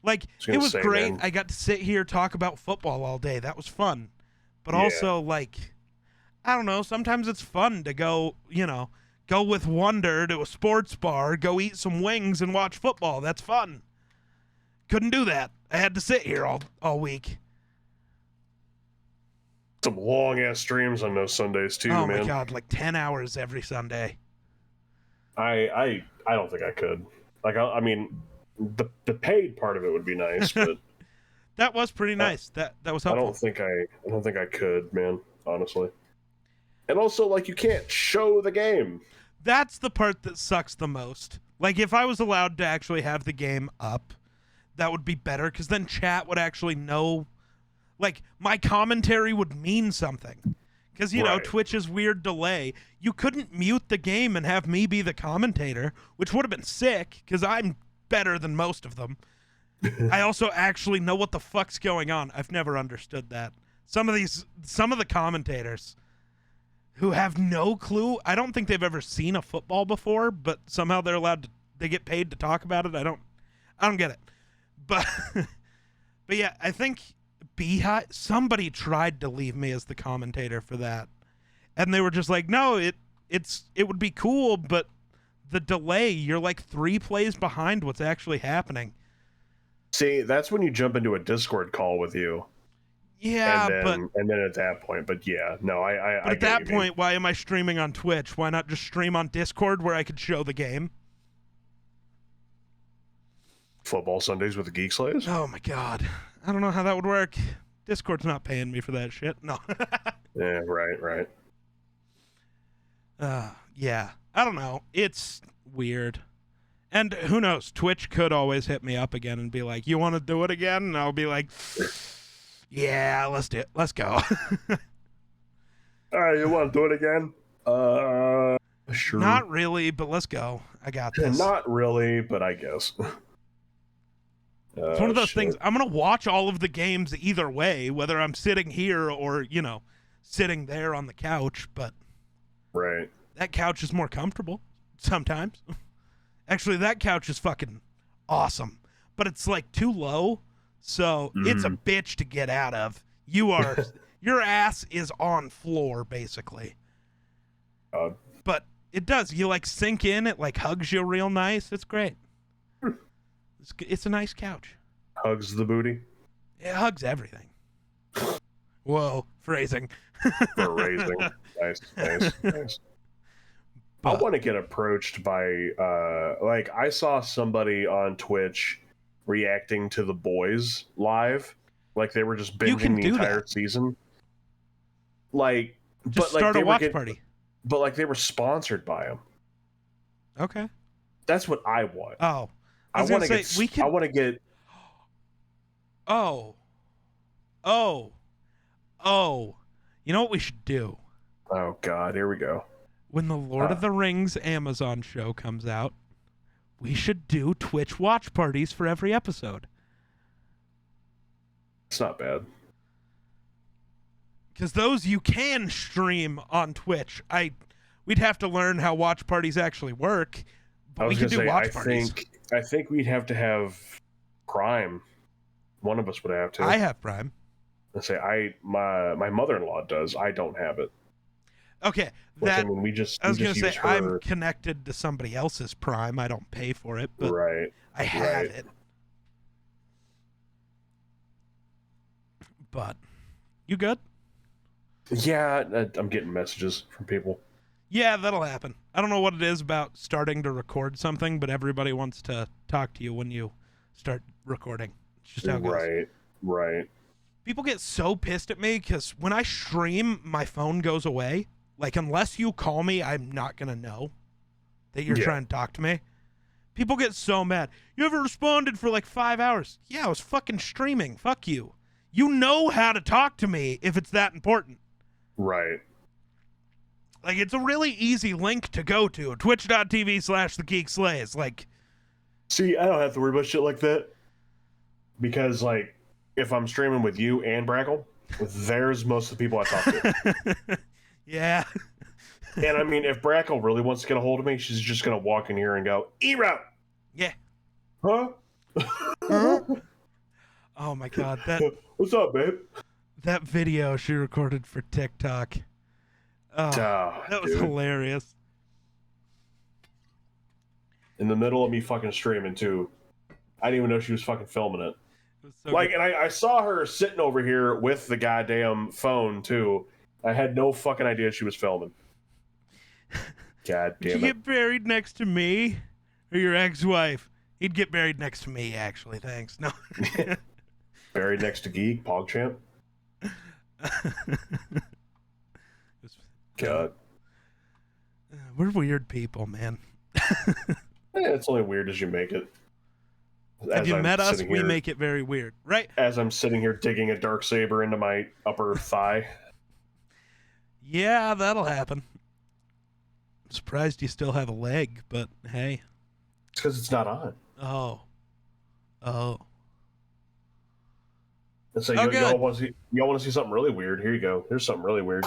Like, it was great. Man. I got to sit here, talk about football all day. That was fun. But also, like, I don't know, sometimes it's fun to go with Wonder to a sports bar, go eat some wings and watch football. That's fun. Couldn't do that. I had to sit here all week.
Some long-ass streams on those Sundays, too, man.
Oh, my God, like 10 hours every Sunday.
I don't think I could. Like, I mean, the paid part of it would be nice, but
that was pretty nice. That was helpful.
I don't think I could, man. Honestly, and also like you can't show the game.
That's the part that sucks the most. Like if I was allowed to actually have the game up, that would be better because then chat would actually know. Like my commentary would mean something. Because, you know, Twitch's weird delay. You couldn't mute the game and have me be the commentator, which would have been sick, because I'm better than most of them. I also actually know what the fuck's going on. I've never understood that. Some of the commentators who have no clue, I don't think they've ever seen a football before, but somehow they get paid to talk about it. I don't get it. But, but yeah, I think Beehive, somebody tried to leave me as the commentator for that, and they were just like, no, it would be cool, but the delay, you're like 3 plays behind what's actually happening.
See, that's when you jump into a Discord call with you.
Yeah,
and then at that point, but yeah, no, I
at that point, why am I streaming on Twitch? Why not just stream on Discord where I could show the game?
Football Sundays with the Geek Slays?
Oh my god. I don't know how that would work. Discord's not paying me for that shit. No.
Yeah, right.
Yeah. I don't know. It's weird. And who knows? Twitch could always hit me up again and be like, you want to do it again? And I'll be like, yeah, let's do it. Let's go.
All right, you want to do it again? Sure.
Not really, but let's go. I got this.
Not really, but I guess.
It's one of those things. I'm going to watch all of the games either way, whether I'm sitting here or, you know, sitting there on the couch, but
right.
That couch is more comfortable sometimes. Actually, that couch is fucking awesome, but it's like too low, so it's a bitch to get out of. Your ass is on floor, basically. But it does. You, like, sink in. It, like, hugs you real nice. It's great. It's a nice couch.
Hugs the booty?
It hugs everything. Whoa, phrasing.
Phrasing. Nice. But I want to get approached by, like, I saw somebody on Twitch reacting to The Boys live. Like, they were just binging the entire season. Like,
just start a watch party.
But, like, they were sponsored by them.
Okay.
That's what I want.
Oh.
I want to get. Oh.
You know what we should do?
Oh, God. Here we go.
When the Lord of the Rings Amazon show comes out, we should do Twitch watch parties for every episode.
It's not bad.
Because those you can stream on Twitch. We'd have to learn how watch parties actually work. But we could do watch parties.
I think we'd have to have Prime. One of us would have to.
I have Prime.
Let's say my mother-in-law does. I don't have it.
Okay, I was going to say I'm connected to somebody else's Prime. I don't pay for it, but I have it. But you good?
Yeah, I'm getting messages from people.
Yeah, that'll happen. I don't know what it is about starting to record something, but everybody wants to talk to you when you start recording. It's just how it goes.
Right.
People get so pissed at me because when I stream, my phone goes away. Like, unless you call me, I'm not going to know that you're trying to talk to me. People get so mad. You haven't responded for like 5 hours. Yeah, I was fucking streaming. Fuck you. You know how to talk to me if it's that important.
Right.
Like, it's a really easy link to go to. Twitch.tv/TheGeekSlays. Like,
see, I don't have to worry about shit like that. Because, like, if I'm streaming with you and Brackle, there's most of the people I talk to.
Yeah.
And, I mean, if Brackle really wants to get a hold of me, she's just going to walk in here and go, Eroettv!
Yeah.
Huh?
Oh, my God.
What's up, babe?
That video she recorded for TikTok. Oh, that was hilarious.
In the middle of me fucking streaming, too. I didn't even know she was fucking filming it. So like, good. And I saw her sitting over here with the goddamn phone, too. I had no fucking idea she was filming. God damn it.
Did you get buried next to me? or your ex-wife. He'd get buried next to me, actually. Thanks. No.
Buried next to Geek, PogChamp. God.
We're weird people, man.
It's only weird as you make it.
Have you met us? We make it very weird, right?
As I'm sitting here digging a Darksaber into my upper thigh.
Yeah, that'll happen. I'm surprised you still have a leg, but hey.
It's because it's not on.
Oh.
And so y'all want to see something really weird? Here you go. Here's something really weird.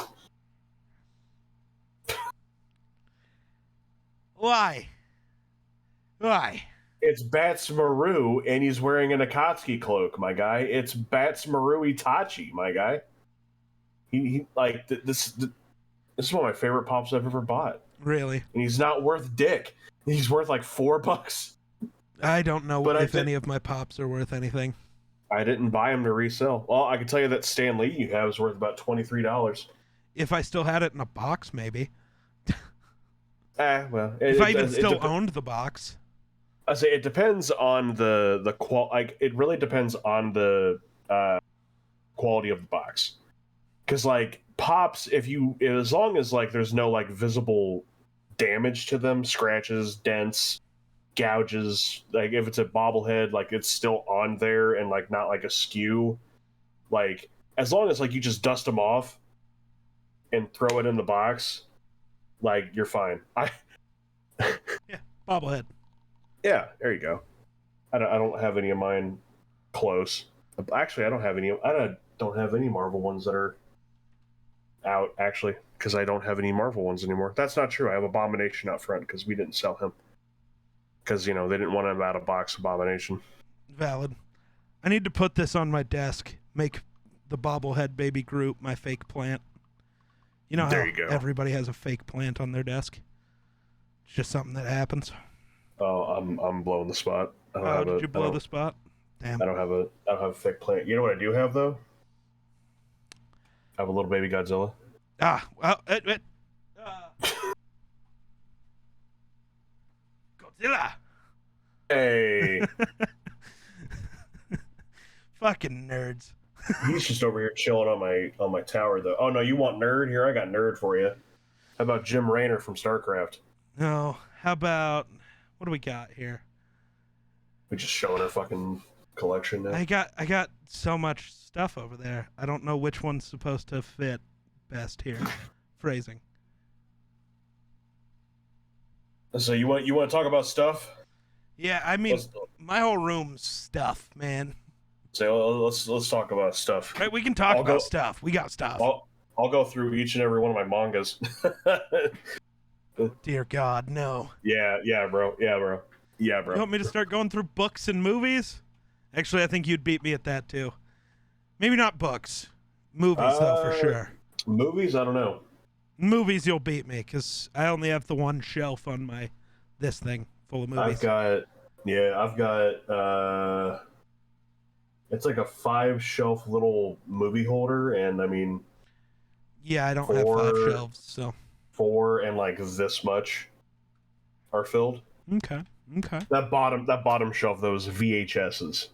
Why?
It's Bats Maru, and he's wearing an Akatsuki cloak, my guy. It's Bats Maru Itachi, my guy. He like this is one of my favorite pops I've ever bought.
Really?
And he's not worth dick. He's worth like $4.
I don't know if any of my pops are worth anything.
I didn't buy them to resell. Well, I can tell you that Stan Lee you have is worth about $23.
If I still had it in a box, maybe.
Well,
if I even still owned the box.
I say it depends on the like it really depends on the quality of the box. Because like pops, as long as like there's no like visible damage to them, scratches, dents, gouges, like if it's a bobblehead, like it's still on there and like not like askew, like as long as like you just dust them off and throw it in the box, like you're fine.
Yeah, bobblehead.
Yeah, there you go. I don't have any of mine close. Actually, I don't have any Marvel ones that are out, actually, because I don't have any Marvel ones anymore. That's not true. I have Abomination out front because we didn't sell him. Because, they didn't want him out of box Abomination.
Valid. I need to put this on my desk. Make the bobblehead baby Groot my fake plant. You know
there
how
you go.
Everybody has a fake plant on their desk? It's just something that happens.
Oh, I'm blowing the spot.
Did you blow the spot? Damn.
I don't have a fake plant. You know what I do have though? I have a little baby Godzilla.
Godzilla.
Hey.
Fucking nerds.
He's just over here chilling on my tower though. Oh no, you want nerd? Here, I got nerd for you. How about Jim Raynor from StarCraft?
No. How about what do we got here?
We're just showing our fucking collection now.
I got so much stuff over there. I don't know which one's supposed to fit best here. Phrasing.
So you want to talk about stuff?
Yeah, I mean, my whole room's stuff, man.
So let's talk about stuff.
Right, we can talk about stuff. We got stuff.
I'll go through each and every one of my mangas.
Dear God, no.
Yeah, bro. You
want me to start going through books and movies? Actually, I think you'd beat me at that too. Maybe not books. Movies, though, for sure.
Movies? I don't know.
Movies, you'll beat me, because I only have the one shelf on this thing full of movies.
I've got, it's like a 5-shelf little movie holder, and I mean...
Yeah, I don't have 5 shelves, so...
4 and like this much are filled.
Okay.
That bottom shelf, those VHSs.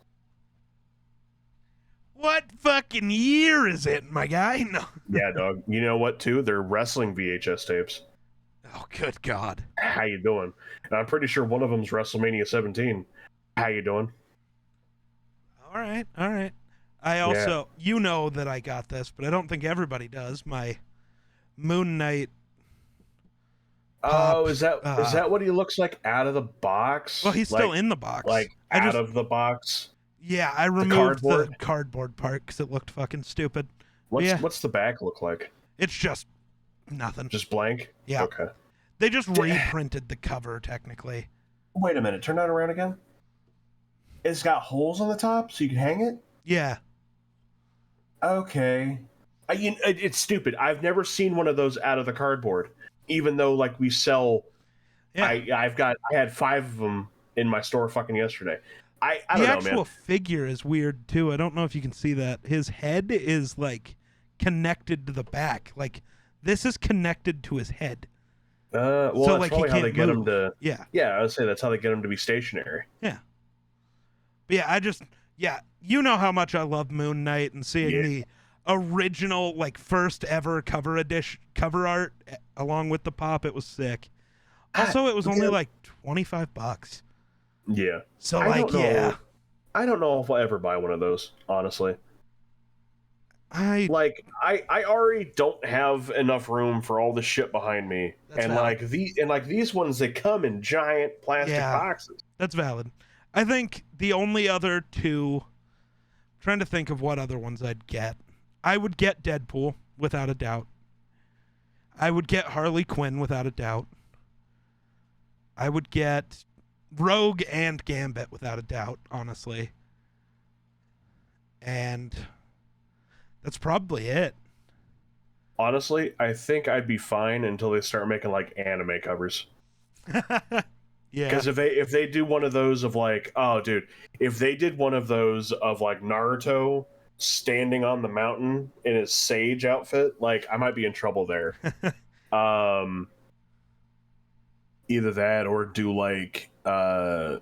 What fucking year is it, my guy? No.
Yeah, dog. You know what, too? They're wrestling VHS tapes.
Oh, good God.
How you doing? And I'm pretty sure one of them's WrestleMania 17. How you doing?
All right. I also, you know that I got this, but I don't think everybody does. My Moon Knight.
Oh, is that what he looks like out of the box?
Well, he's still in the box.
Like out of the box?
Yeah, I removed the cardboard part because it looked fucking stupid.
What's the back look like?
It's just nothing.
Just blank?
Yeah.
Okay.
They just reprinted the cover, technically.
Wait a minute. Turn that around again. It's got holes on the top so you can hang it?
Yeah.
Okay. It's stupid. I've never seen one of those out of the cardboard. Even though, like, we sell... Yeah. I had 5 of them in my store fucking yesterday. I don't know, man.
The actual figure is weird, too. I don't know if you can see that. His head is, like, connected to the back. Like, this is connected to his head.
Well,
so
that's
like he
probably how they
can't
get
move.
them to.
Yeah.
Yeah, I would say that's how they get them to be stationary.
Yeah. But yeah, you know how much I love Moon Knight, and seeing
Yeah.
the original, like, first ever cover art along with the pop, it was sick. Also, it was only like $25.
Yeah.
So
I
like,
don't know.
yeah.
I don't know if I'll ever buy one of those, honestly.
I
Like, I already don't have enough room for all the shit behind me.
That's
And
valid.
these ones, they come in giant plastic
Yeah.
boxes.
That's valid. I think the only other two, trying to think of what other ones I'd get. I would get Deadpool without a doubt. I would get Harley Quinn without a doubt. I would get Rogue and Gambit without a doubt, honestly. And that's probably it.
Honestly, I think I'd be fine until they start making like anime covers.
Yeah.
Because if they do one of those of like, oh dude, if they did one of those of like Naruto standing on the mountain in his sage outfit, like I might be in trouble there. Either that or do like the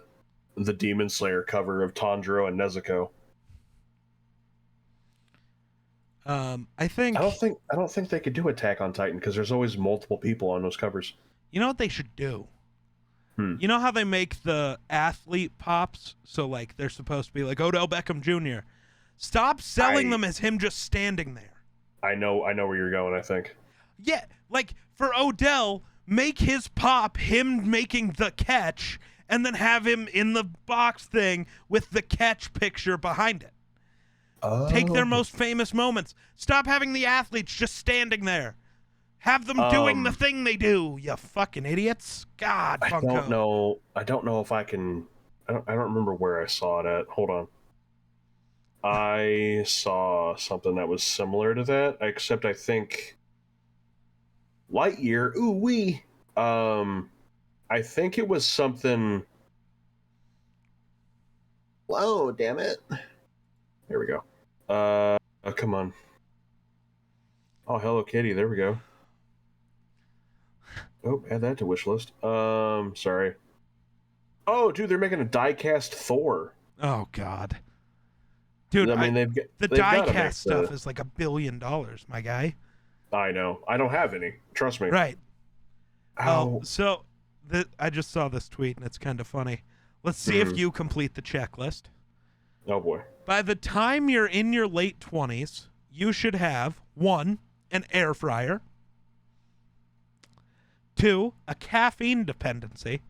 Demon Slayer cover of Tanjiro and Nezuko.
I think
I don't think they could do Attack on Titan because there's always multiple people on those covers.
you know what they should do? You know how they make the athlete pops? So, like, they're supposed to be like Odell Beckham Jr. Stop selling them as him just standing there.
I know where you're going, I think.
Yeah, like, for Odell, make his pop him making the catch, and then have him in the box thing with the catch picture behind it.
Oh.
Take their most famous moments. Stop having the athletes just standing there. Have them doing the thing they do, you fucking idiots. God, Funko.
I don't know if I can. I don't remember where I saw it at. Hold on. I saw something that was similar to that, except I think Lightyear. Ooh wee. I think it was something. Whoa, damn it! There we go. Oh, come on. Oh, Hello Kitty. There we go. Oh, add that to wish list. Sorry. Oh, dude, they're making a die-cast Thor.
Oh, God. Dude,
I mean,
the die-cast stuff is like $1 billion, my guy.
I know. I don't have any. Trust me.
Right.
Oh,
so I just saw this tweet, and it's kind of funny. Let's see if you complete the checklist.
Oh, boy.
By the time you're in your late 20s, you should have 1, an air fryer. 2, a caffeine dependency.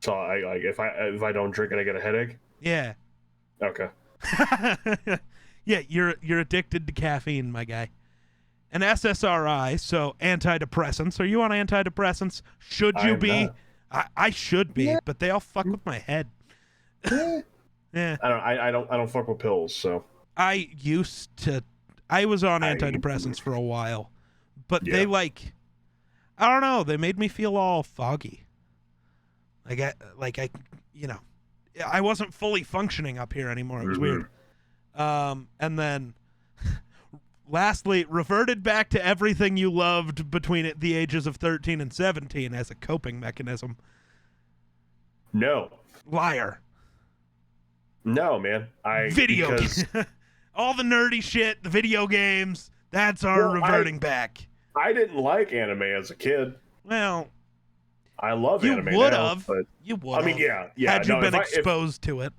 So, if I don't drink it, I get a headache?
Yeah.
Okay.
Yeah, you're addicted to caffeine, my guy. An SSRI, so antidepressants. Are you on antidepressants? Should you be? I should be, but they all fuck with my head. Yeah.
I don't fuck with pills, so.
I was on antidepressants for a while, but they I don't know, they made me feel all foggy. I wasn't fully functioning up here anymore. It was weird. And then lastly, reverted back to everything you loved between the ages of 13 and 17 as a coping mechanism.
No.
Liar.
No, man.
All the nerdy shit, the video games, that's our reverting back.
I didn't like anime as a kid.
Well,
I love anime
you would
now,
have.
but
You would.
I mean, yeah.
Had you been exposed to it.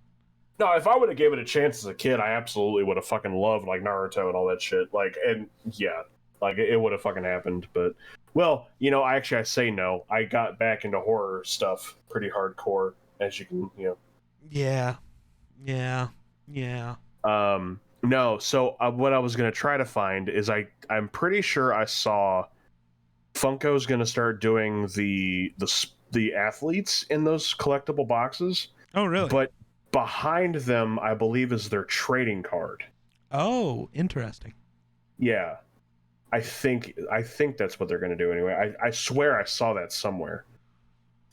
No, if I would have given it a chance as a kid, I absolutely would have fucking loved like Naruto and all that shit. It would have fucking happened. But well, I say no. I got back into horror stuff pretty hardcore, as you can,
Yeah.
No. So what I was gonna try to find is I'm pretty sure I saw Funko's gonna start doing the athletes in those collectible boxes.
Oh, really?
But behind them, I believe, is their trading card.
Oh, interesting.
Yeah, I think that's what they're going to do anyway. I swear I saw that somewhere.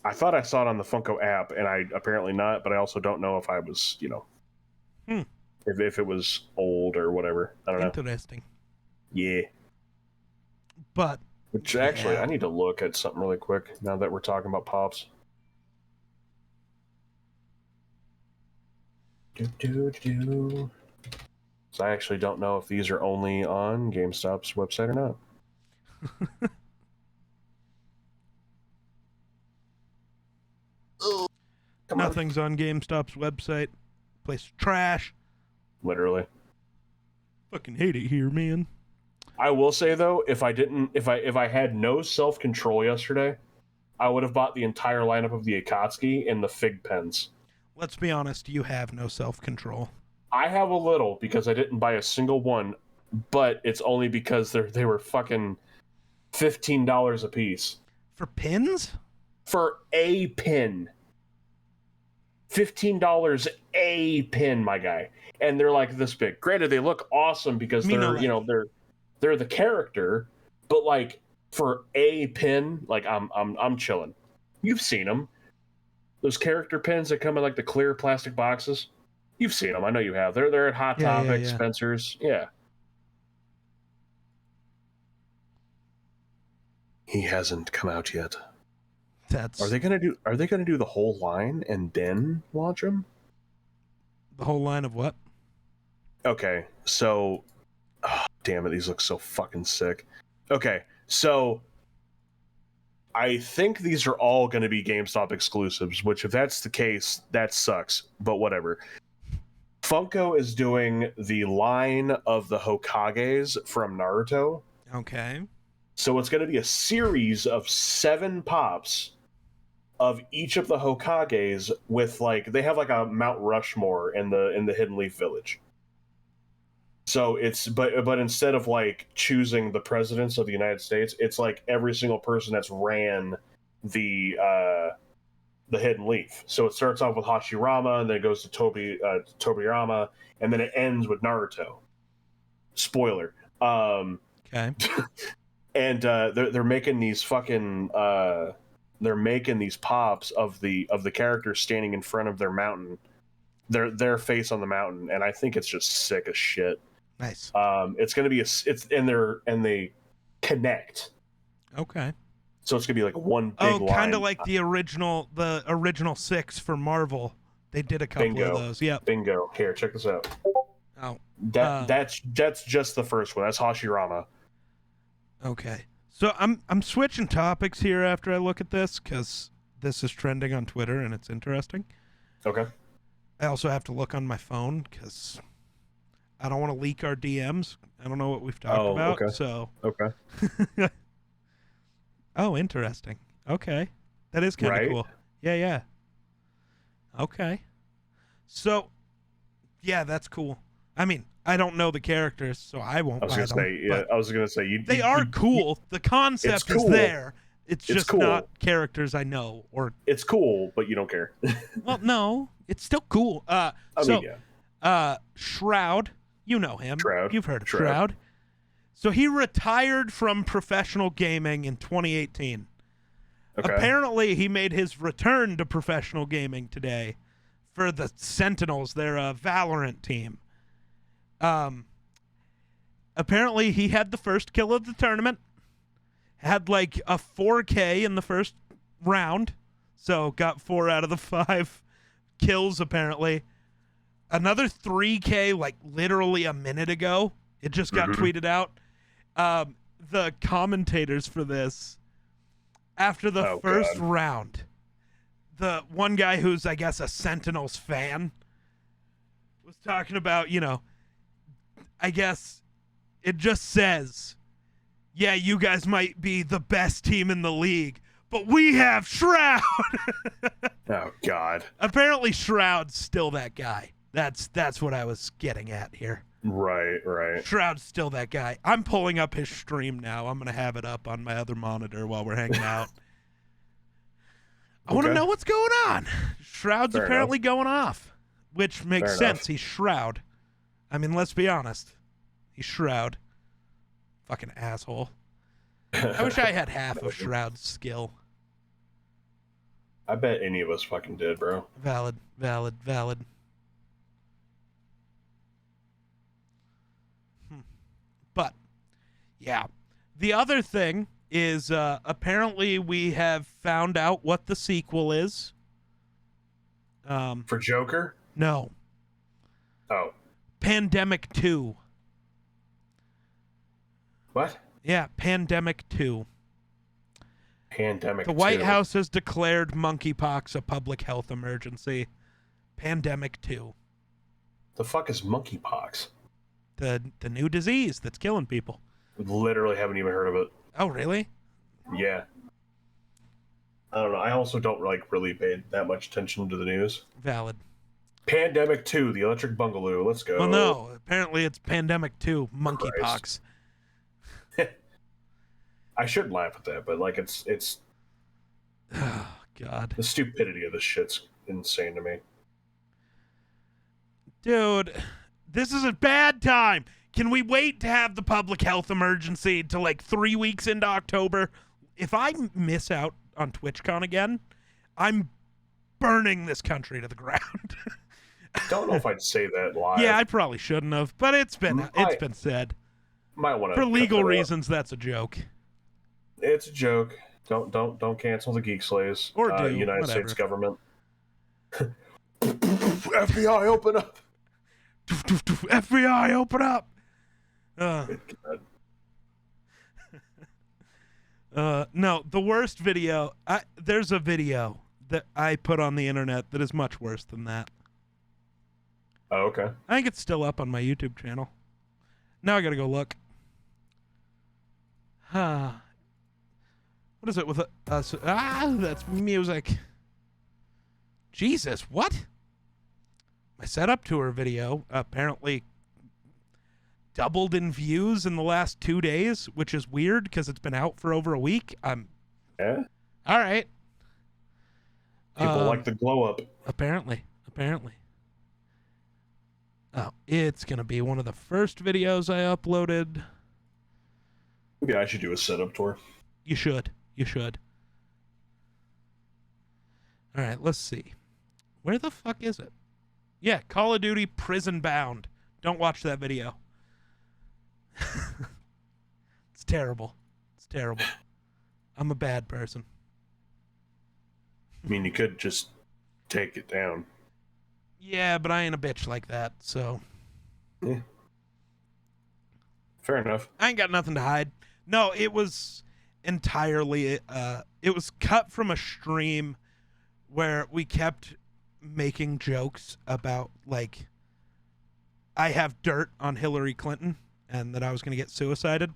I thought I saw it on the Funko app, and I apparently not. But I also don't know if I was, if it was old or whatever. I don't know.
Interesting.
Yeah.
But
Which actually,
Yeah.
I need to look at something really quick now that we're talking about pops. So I actually don't know if these are only on GameStop's website or not.
Nothing's on GameStop's website. Place is trash.
Literally.
Fucking hate it here, man.
I will say though, if I had no self-control yesterday, I would have bought the entire lineup of the Akatsuki and the Fig pens.
Let's be honest, you have no self-control.
I have a little because I didn't buy a single one, but it's only because they were fucking $15 a piece.
For pins?
For a pin. $15 a pin, my guy. And they're like this big. Granted, they look awesome because they're the character, but like for a pin, like I'm chilling. You've seen them. Those character pins that come in like the clear plastic boxes. You've seen them. I know you have. They're at Hot Topic, Spencer's. Yeah. He hasn't come out yet. Are they gonna do the whole line and then launch them?
The whole line of what?
Okay, so damn it, these look so fucking sick. Okay, so I think these are all going to be GameStop exclusives, which if that's the case, that sucks, but whatever. Funko is doing the line of the Hokages from Naruto.
Okay.
So it's going to be a series of 7 pops of each of the Hokages with like they have like a Mount Rushmore in the Hidden Leaf Village. So it's but instead of like choosing the presidents of the United States, it's like every single person that's ran the Hidden Leaf. So it starts off with Hashirama, and then it goes to Tobirama, and then it ends with Naruto. Spoiler.
Okay.
And they're making these fucking they're making these pops of the characters standing in front of their mountain, their face on the mountain, and I think it's just sick as shit.
Nice.
It's gonna be and they connect.
Okay.
So it's gonna be like one big line.
Kind of like the original 6 for Marvel. They did a couple of those. Yep.
Bingo. Here, check this out.
Oh.
That's just the first one. That's Hashirama.
Okay. So I'm switching topics here after I look at this because this is trending on Twitter and it's interesting.
Okay.
I also have to look on my phone because I don't want to leak our DMs. I don't know what we've talked about.
Okay.
So.
Okay.
Oh, interesting. Okay. That is kind of cool. Yeah. Okay. So, yeah, that's cool. I mean, I don't know the characters, so I won't buy them.
I was gonna say
they are cool. The concept is there. It's just
cool.
not characters I know. Or
it's cool, but you don't care.
Well, no, it's still cool. Shroud, you know him.
Shroud.
You've heard of Shroud. So he retired from professional gaming in 2018. Okay. Apparently, he made his return to professional gaming today for the Sentinels, their Valorant team. Apparently, he had the first kill of the tournament, had like a 4K in the first round, so got 4 out of the 5 kills, apparently. Another 3K, like literally a minute ago. It just got tweeted out. The commentators for this, after the first round, the one guy who's, I guess, a Sentinels fan was talking about, I guess it just says, yeah, you guys might be the best team in the league, but we have Shroud.
Oh, God.
Apparently Shroud's still that guy. That's what I was getting at here.
Right.
Shroud's still that guy. I'm pulling up his stream now. I'm going to have it up on my other monitor while we're hanging out. I want to know what's going on. Shroud's apparently going off, which makes sense. He's Shroud. I mean, let's be honest. He's Shroud. Fucking asshole. I wish I had half of Shroud's skill.
I bet any of us fucking did, bro.
Valid. But, yeah. The other thing is apparently we have found out what the sequel is.
For Joker?
No.
Oh.
Pandemic 2.
What?
Yeah, Pandemic 2.
Pandemic 2.
The White House has declared monkeypox a public health emergency. Pandemic 2.
The fuck is monkeypox?
The new disease that's killing people.
Literally haven't even heard of it.
Oh, really?
Yeah. I don't know. I also don't really pay that much attention to the news.
Valid.
Pandemic 2, the Electric Bungalow. Let's go.
Well, no. Apparently it's Pandemic 2, monkeypox.
I should laugh at that, but like it's
Oh, God.
the stupidity of this shit's insane to me.
Dude, this is a bad time. Can we wait to have the public health emergency to like 3 weeks into October? If I miss out on TwitchCon again, I'm burning this country to the ground.
Don't know if I'd say that live.
Yeah, I probably shouldn't have, but it's been said.
Might want to
For legal reasons, that's a joke.
It's a joke. Don't cancel the Geek Slays.
Or do,
United
whatever.
States government. FBI, open up.
FBI, open up. No, the worst video. There's a video that I put on the internet that is much worse than that.
Oh, okay.
I think it's still up on my YouTube channel. Now I gotta go look. What is it with that's music. Jesus, what? My setup tour video apparently doubled in views in the last 2 days, which is weird because it's been out for over a week.
Yeah?
All right.
People like the glow up.
Apparently. Oh, it's going to be one of the first videos I uploaded.
Maybe I should do a setup tour.
You should. All right, let's see. Where the fuck is it? Yeah, Call of Duty Prison Bound. Don't watch that video. It's terrible. I'm a bad person.
I mean, you could just take it down.
Yeah, but I ain't a bitch like that, so.
Yeah. Fair enough.
I ain't got nothing to hide. No, it was entirely, it was cut from a stream where we kept making jokes about, like, I have dirt on Hillary Clinton and that I was going to get suicided.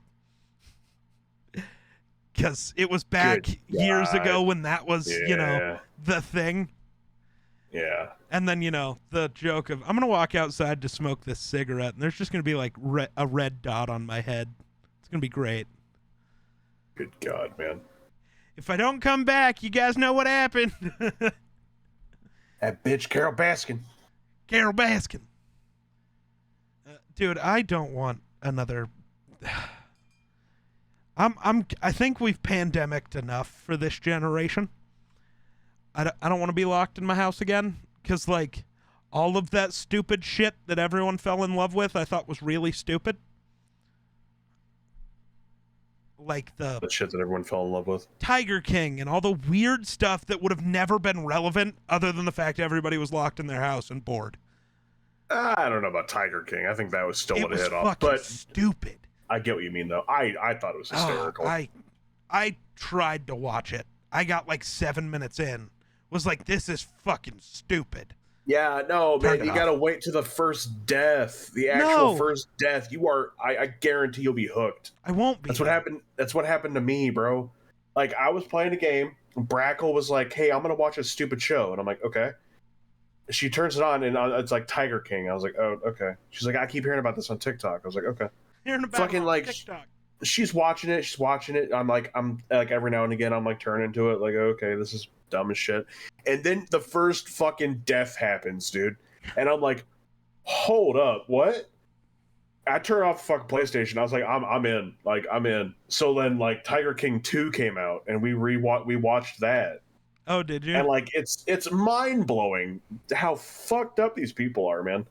Because it was back years ago when that was, the thing.
Yeah.
And then, the joke of, I'm going to walk outside to smoke this cigarette, and there's just going to be, like, a red dot on my head. It's going to be great.
Good God, man.
If I don't come back, you guys know what happened.
That bitch, Carol Baskin.
Dude, I don't want another... I think we've pandemicked enough for this generation. I don't want to be locked in my house again, because, like, all of that stupid shit that everyone fell in love with I thought was really stupid. Like the
shit that everyone fell in love with.
Tiger King and all the weird stuff that would have never been relevant other than the fact everybody was locked in their house and bored.
I don't know about Tiger King. I think that was still a hit off.
But stupid.
I get what you mean, though. I thought it was hysterical.
I tried to watch it. I got like 7 minutes in. Was like, this is fucking stupid.
Yeah, no, man. You gotta wait to the first death. The actual first death. You are. I guarantee you'll be hooked.
I won't be.
That's what happened. That's what happened to me, bro. Like, I was playing a game. Brackle was like, "Hey, I'm gonna watch a stupid show," and I'm like, "Okay." She turns it on, and it's like Tiger King. I was like, "Oh, okay." She's like, "I keep hearing about this on TikTok." I was like, "Okay."
Hearing about
fucking like
TikTok.
She's watching it. I'm like every now and again, I'm like turning to it, like, okay, this is dumb as shit. And then the first fucking death happens, dude. And I'm like, hold up, what? I turned off the fucking PlayStation. I was like, I'm in. Like, I'm in. So then, like, Tiger King 2 came out, and we watched that.
Oh, did you?
And like, it's mind blowing how fucked up these people are, man.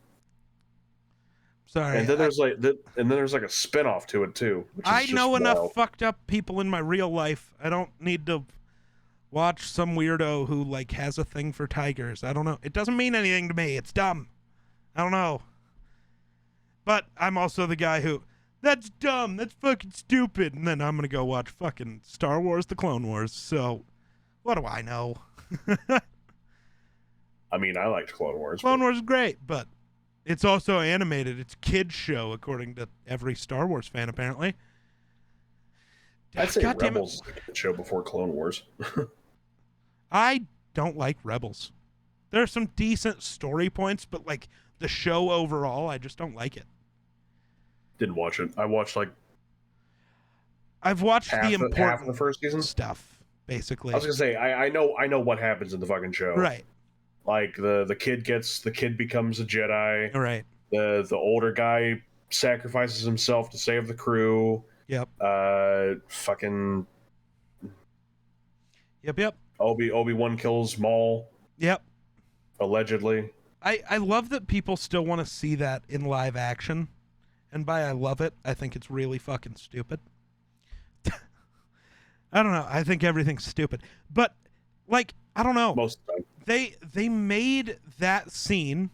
Sorry.
And then there's like a spinoff to it too. Which is
I
just
know enough
wild.
fucked up people in my real life. I don't need to watch some weirdo who like has a thing for tigers. I don't know. It doesn't mean anything to me. It's dumb. I don't know. But I'm also the guy who, that's dumb. That's fucking stupid. And then I'm going to go watch fucking Star Wars The Clone Wars. So what do I know?
I mean, I liked Clone Wars.
Clone Wars is great, but it's also animated. It's a kid's show, according to every Star Wars fan, apparently.
I'd say
God damn it.
Rebels is a good show before Clone Wars.
I don't like Rebels. There are some decent story points, but like the show overall, I just don't like it.
Didn't watch it. I watched like
I've watched
half
the
of
important
the first season.
stuff, basically.
I was gonna say I know what happens in the fucking show.
Right.
Like the kid becomes a Jedi.
Right.
The older guy sacrifices himself to save the crew.
Yep.
Fucking
Yep.
Obi-Wan kills Maul.
Yep.
Allegedly.
I love that people still want to see that in live action. And by I love it, I think it's really fucking stupid. I don't know. I think everything's stupid. But like, I don't know.
Most of the time.
They made that scene,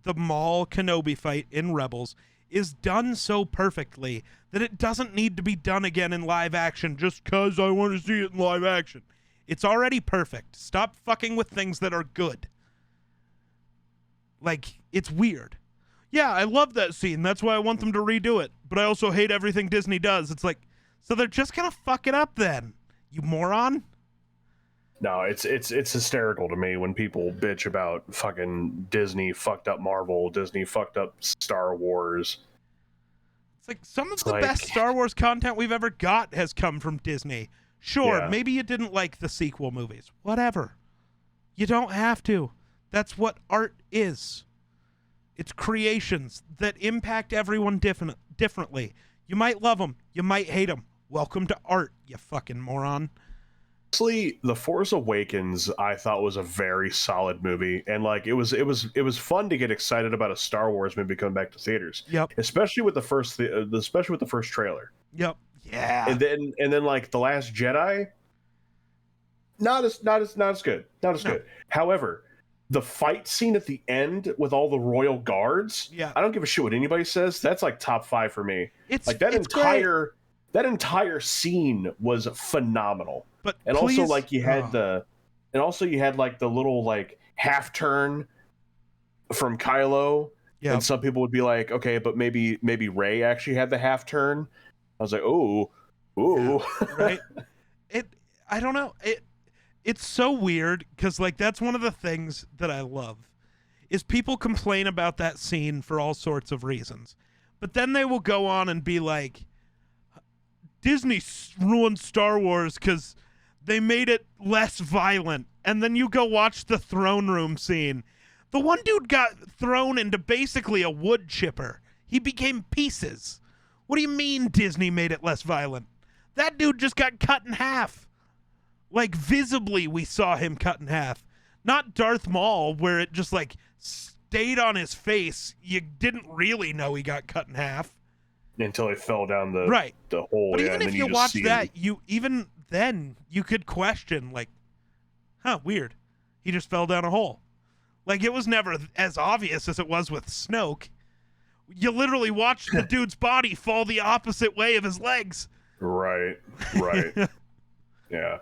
the Maul Kenobi fight in Rebels, is done so perfectly that it doesn't need to be done again in live action just because I want to see it in live action. It's already perfect. Stop fucking with things that are good. Like, it's weird. Yeah, I love that scene. That's why I want them to redo it. But I also hate everything Disney does. It's like, so they're just gonna fuck it up then, you moron?
No, it's hysterical to me when people bitch about fucking Disney fucked up Marvel, Disney fucked up Star Wars.
It's like some of the best Star Wars content we've ever got has come from Disney. Sure, maybe you didn't like the sequel movies. Whatever. You don't have to. That's what art is. It's creations that impact everyone differently. You might love them. You might hate them. Welcome to art, you fucking moron.
Honestly, The Force Awakens I thought was a very solid movie, and like it was fun to get excited about a Star Wars movie coming back to theaters.
Yep.
Especially with the first trailer.
Yep. Yeah.
And then like The Last Jedi, not as good. Not as good. However, the fight scene at the end with all the royal guards, I don't give a shit what anybody says. That's like top 5 for me. It's like that entire scene was phenomenal.
But
and
please,
also like you had like the little like half turn from Kylo. Yep. And some people would be like, okay, but maybe Rey actually had the half turn. I was like, ooh.
Yeah, right. I don't know. It's so weird because like that's one of the things that I love is people complain about that scene for all sorts of reasons. But then they will go on and be like, Disney ruined Star Wars because they made it less violent. And then you go watch the throne room scene. The one dude got thrown into basically a wood chipper. He became pieces. What do you mean Disney made it less violent? That dude just got cut in half. Like, visibly we saw him cut in half. Not Darth Maul, where it just, like, stayed on his face. You didn't really know he got cut in half.
Until he fell down the hole.
But even if you watch that, even then, you could question, like, weird. He just fell down a hole. Like, it was never as obvious as it was with Snoke. You literally watched the dude's body fall the opposite way of his legs.
Right. Yeah.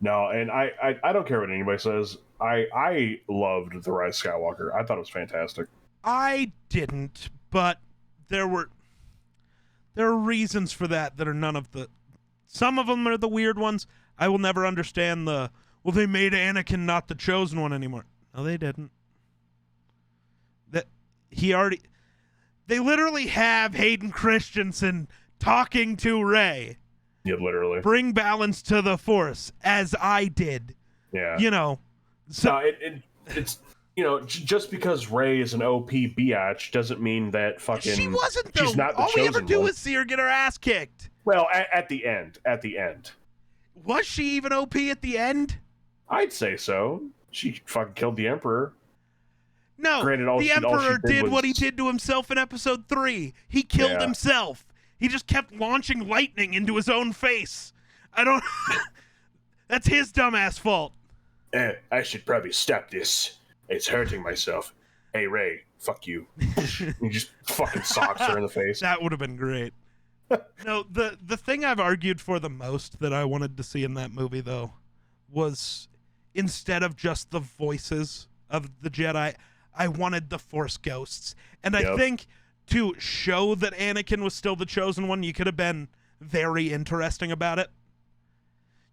No, and I don't care what anybody says. I loved The Rise of Skywalker. I thought it was fantastic.
I didn't, but there are reasons for that are none of the... Some of them are the weird ones. I will never understand they made Anakin not the chosen one anymore. No, they didn't. They literally have Hayden Christensen talking to Rey.
Yeah, literally.
Bring balance to the Force, as I did.
Yeah.
So
no, it's just because Rey is an OP biatch doesn't mean that fucking
she wasn't though.
She's not the
all we
chosen
ever do
one.
is see her get her ass kicked.
Well, at the end.
Was she even OP at the end?
I'd say so. She fucking killed the Emperor.
No,
Granted,
the Emperor did
was...
what he did to himself in episode 3. He killed himself. He just kept launching lightning into his own face. I don't... That's his dumbass fault.
I should probably stop this. It's hurting myself. Hey, Ray, fuck you. He just fucking socks her in the face.
That would have been great. No, the thing I've argued for the most that I wanted to see in that movie, though, was instead of just the voices of the Jedi, I wanted the Force ghosts. And I think to show that Anakin was still the chosen one, you could have been very interesting about it.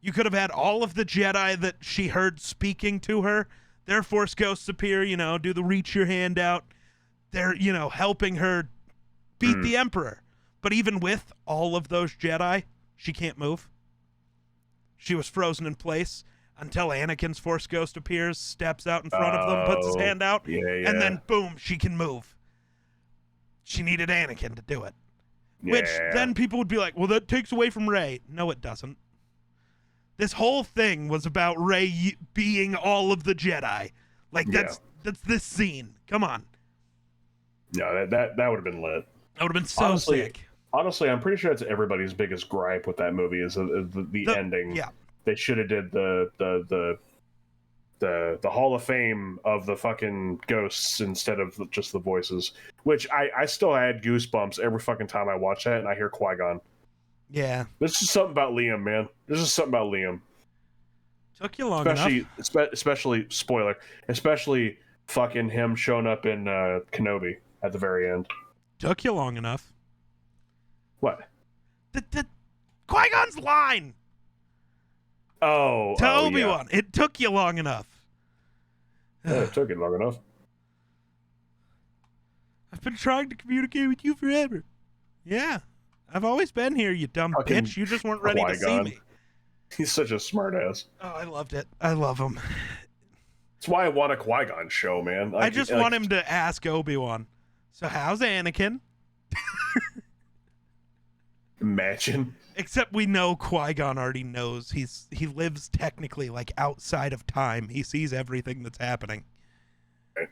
You could have had all of the Jedi that she heard speaking to her, their Force ghosts appear, do the reach your hand out. They're, helping her beat the Emperor. But even with all of those Jedi, she can't move. She was frozen in place until Anakin's Force ghost appears, steps out in front of them, puts his hand out, and then boom, she can move. She needed Anakin to do it. Yeah. Which then people would be like, well, that takes away from Rey. No, it doesn't. This whole thing was about Rey being all of the Jedi. Like, that's this scene. Come on.
No, that would have been lit.
That would have been so sick.
Honestly, I'm pretty sure that's everybody's biggest gripe with that movie is the ending. Yeah. They should have did the Hall of Fame of the fucking ghosts instead of just the voices. Which I still had goosebumps every fucking time I watch that and I hear Qui-Gon.
Yeah.
There's just something about Liam, man. There's just something about Liam.
Took you long enough.
Especially, spoiler, especially fucking him showing up in Kenobi at the very end.
Took you long enough.
What?
The Qui-Gon's line!
To
Obi-Wan. Yeah. It took you long enough.
Yeah, it took you long enough.
I've been trying to communicate with you forever. Yeah. I've always been here, you dumb bitch. You just weren't ready to see me.
He's such a smartass.
Oh, I loved it. I love him.
That's why I want a Qui-Gon show, man.
I just want him to ask Obi-Wan, so how's Anakin?
Imagine.
Except we know Qui-Gon already knows. He lives technically like outside of time. He sees everything that's happening.
Right.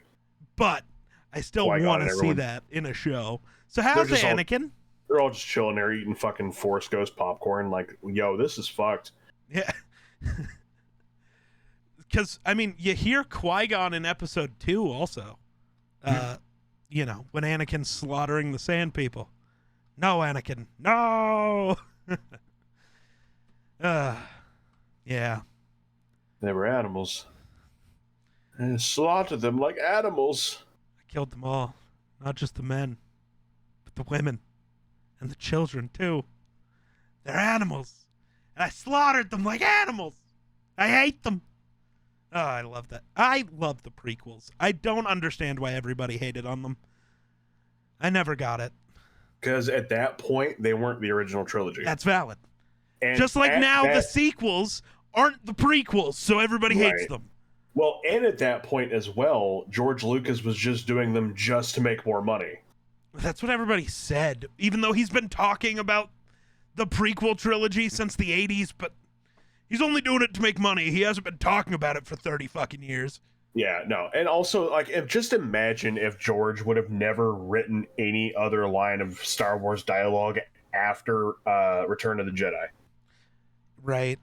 But I still want to see that in a show. So how's Anakin?
They're all just chilling there eating fucking Force Ghost popcorn like, yo, this is fucked.
Yeah. Because, I mean, you hear Qui-Gon in episode 2 also. When Anakin's slaughtering the Sand People. No, Anakin. No! Yeah.
They were animals. And I slaughtered them like animals.
I killed them all. Not just the men, but the women. And the children, too. They're animals. And I slaughtered them like animals. I hate them. Oh, I love that. I love the prequels. I don't understand why everybody hated on them. I never got it.
Because at that point, they weren't the original trilogy.
That's valid. And just like now, the sequels aren't the prequels, so everybody hates them.
Well, and at that point as well, George Lucas was just doing them just to make more money.
That's what everybody said, even though he's been talking about the prequel trilogy since the 80s, but he's only doing it to make money. He hasn't been talking about it for 30 fucking years.
Yeah, no. And also, just imagine if George would have never written any other line of Star Wars dialogue after Return of the Jedi.
Right.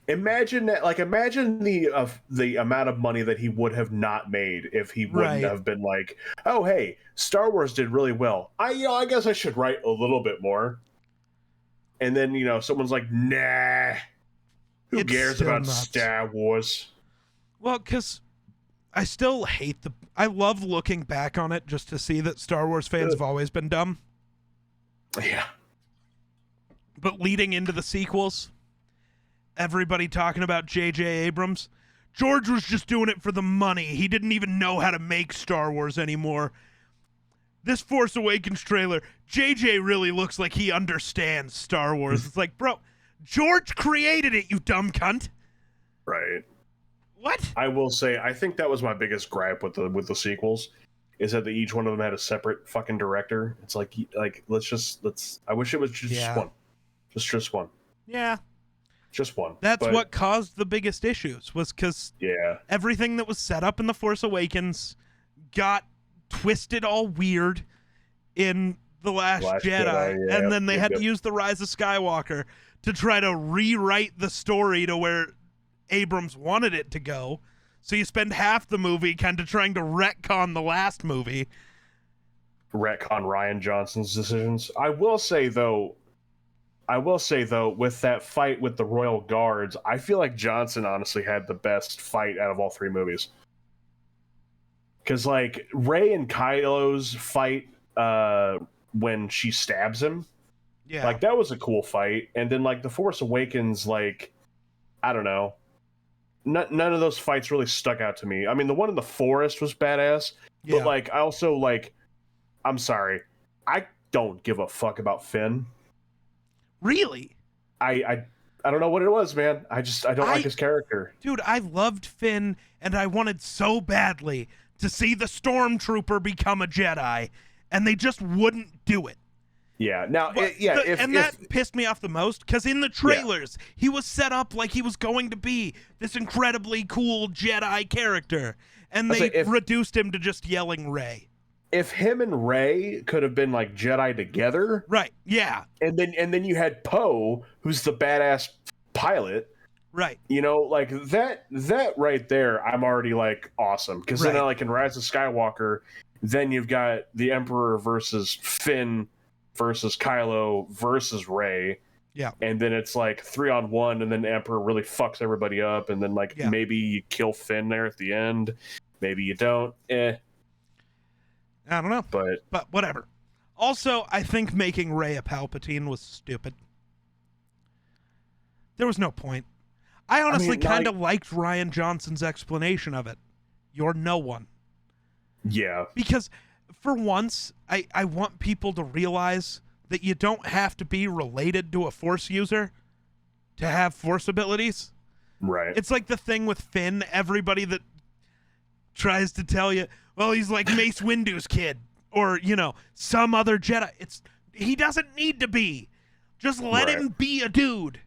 Imagine that. Imagine the amount of money that he would have not made if he wouldn't have been like, oh, hey, Star Wars did really well. I guess I should write a little bit more. And then, someone's like, nah, who cares about Star Wars?
Well, because I still hate I love looking back on it just to see that Star Wars fans have always been dumb.
Yeah.
But leading into the sequels, everybody talking about J.J. Abrams. George was just doing it for the money. He didn't even know how to make Star Wars anymore. This Force Awakens trailer, J.J. really looks like he understands Star Wars. It's like, bro, George created it, you dumb cunt.
Right.
What?
I will say, I think that was my biggest gripe with the sequels, is that each one of them had a separate fucking director. It's like let's. I wish it was just one, just one.
Yeah.
Just one.
That's what caused the biggest issues, was because everything that was set up in The Force Awakens got twisted all weird in The Last Jedi,
yeah,
and then they had
yep.
to use The Rise of Skywalker to try to rewrite the story to where Abrams wanted it to go. So you spend half the movie kind of trying to retcon the last movie.
Retcon Rian Johnson's decisions. I will say though, with that fight with the Royal Guards, I feel like Johnson honestly had the best fight out of all three movies. Because like Rey and Kylo's fight when she stabs him,
Yeah,
like that was a cool fight. And then like The Force Awakens, like I don't know, none of those fights really stuck out to me. I mean, the one in the forest was badass, but like I also like, I'm sorry, I don't give a fuck about Finn.
Really?
I don't know what it was, man. I don't like his character.
Dude, I loved Finn, and I wanted so badly to see the Stormtrooper become a Jedi, and they just wouldn't do it.
Yeah. Now,
that pissed me off the most, because in the trailers, he was set up like he was going to be this incredibly cool Jedi character, and they reduced him to just yelling Rey.
If him and Rey could have been like Jedi together,
right? Yeah,
and then you had Poe, who's the badass pilot,
right?
You know, like that right there, I'm already like awesome, because then like in Rise of Skywalker, then you've got the Emperor versus Finn versus Kylo versus Rey.
Yeah,
and then it's like 3-on-1, and then the Emperor really fucks everybody up, and then like maybe you kill Finn there at the end, maybe you don't.
I don't know, but whatever. Also, I think making Rey a Palpatine was stupid. There was no point. I honestly kind of liked Rian Johnson's explanation of it. You're no one.
Yeah.
Because for once, I want people to realize that you don't have to be related to a Force user to have Force abilities.
Right.
It's like the thing with Finn. Everybody that tries to tell you, well, he's like Mace Windu's kid, or, you know, some other Jedi. He doesn't need to be. Just let him be a dude.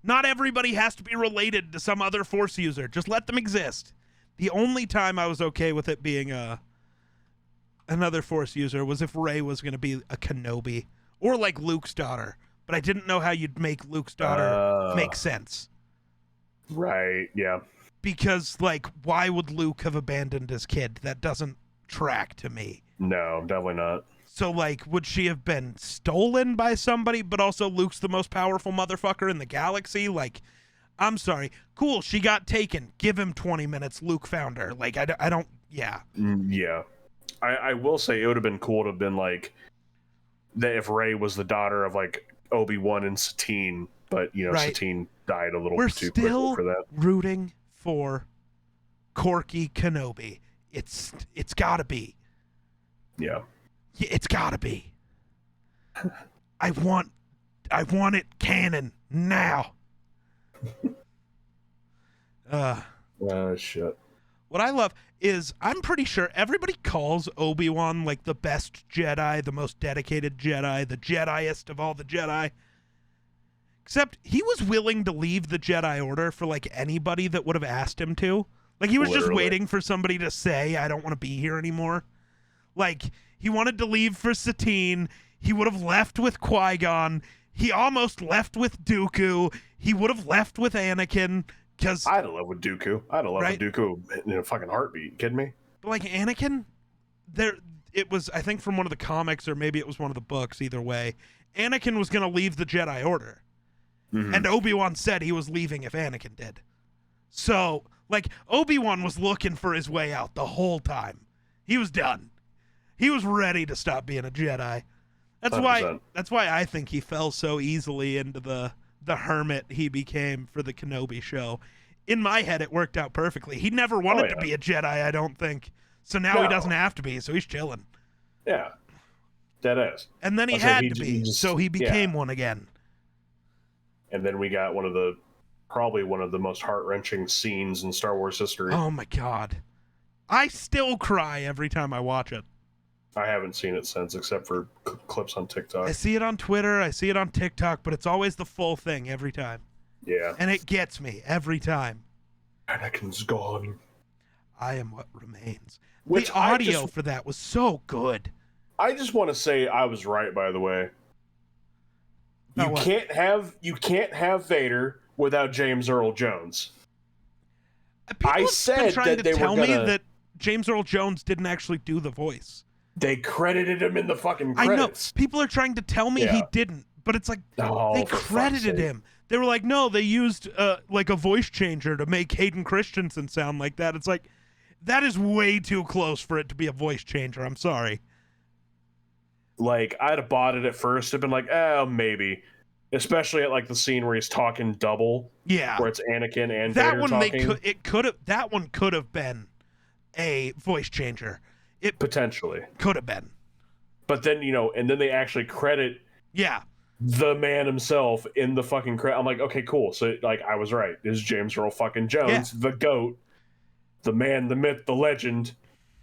Not everybody has to be related to some other Force user. Just let them exist. The only time I was okay with it being another Force user was if Rey was going to be a Kenobi, or like Luke's daughter. But I didn't know how you'd make Luke's daughter make sense.
Right, yeah.
Because, like, why would Luke have abandoned his kid? That doesn't track to me.
No, definitely not.
So, like, would she have been stolen by somebody, but also Luke's the most powerful motherfucker in the galaxy? Like, I'm sorry. Cool, she got taken. Give him 20 minutes. Luke found her. Like, I don't, yeah.
Yeah. I will say it would have been cool to have been, like, that if Rey was the daughter of, like, Obi-Wan and Satine, but, you know, Satine died a little too quickly for that.
We're still rooting for Corky Kenobi. It's gotta be.
Yeah.
It's gotta be. I want it canon now.
Shit.
What I love is I'm pretty sure everybody calls Obi-Wan like the best Jedi, the most dedicated Jedi, the Jediest of all the Jedi. Except he was willing to leave the Jedi Order for like anybody that would have asked him to. Like he was just waiting for somebody to say, I don't want to be here anymore. Like he wanted to leave for Satine. He would have left with Qui-Gon. He almost left with Dooku. He would have left with Anakin. Because
I'd have left with Dooku. I'd have left with Dooku in a fucking heartbeat. You kidding me?
But like Anakin, it was, I think, from one of the comics, or maybe it was one of the books. Either way, Anakin was going to leave the Jedi Order, and Obi-Wan said he was leaving if Anakin did. So, like, Obi-Wan was looking for his way out the whole time. He was done. He was ready to stop being a Jedi. That's 100%. That's why I think he fell so easily into the hermit he became for the Kenobi show. In my head, it worked out perfectly. He never wanted to be a Jedi, I don't think. So now he doesn't have to be, so he's chilling.
Yeah. That is.
And then he had to be, so he became one again.
And then we got probably one of the most heart-wrenching scenes in Star Wars history.
Oh my God. I still cry every time I watch it.
I haven't seen it since, except for clips on TikTok.
I see it on Twitter, I see it on TikTok, but it's always the full thing every time.
Yeah.
And it gets me every time.
Anakin's gone.
I am what remains.
Which
the audio for that was so good.
I just want to say I was right, by the way. You can't have Vader without James Earl Jones.
People have been trying to tell me that James Earl Jones didn't actually do the voice.
They credited him in the fucking credits.
I know. People are trying to tell me he didn't, but it's like they credited him. They were like, no, they used like a voice changer to make Hayden Christensen sound like that. It's like, that is way too close for it to be a voice changer. I'm sorry.
Like, I'd have bought it at first. I've been like, oh, maybe. Especially at like the scene where he's talking double.
Yeah.
Where it's Anakin and
that
Vader
one
talking.
That one could have been a voice changer. It
potentially
could have been.
But then, and then they actually credit the man himself in the fucking credit. I'm like, okay, cool. So like I was right. This is James Earl fucking Jones, the GOAT, the man, the myth, the legend,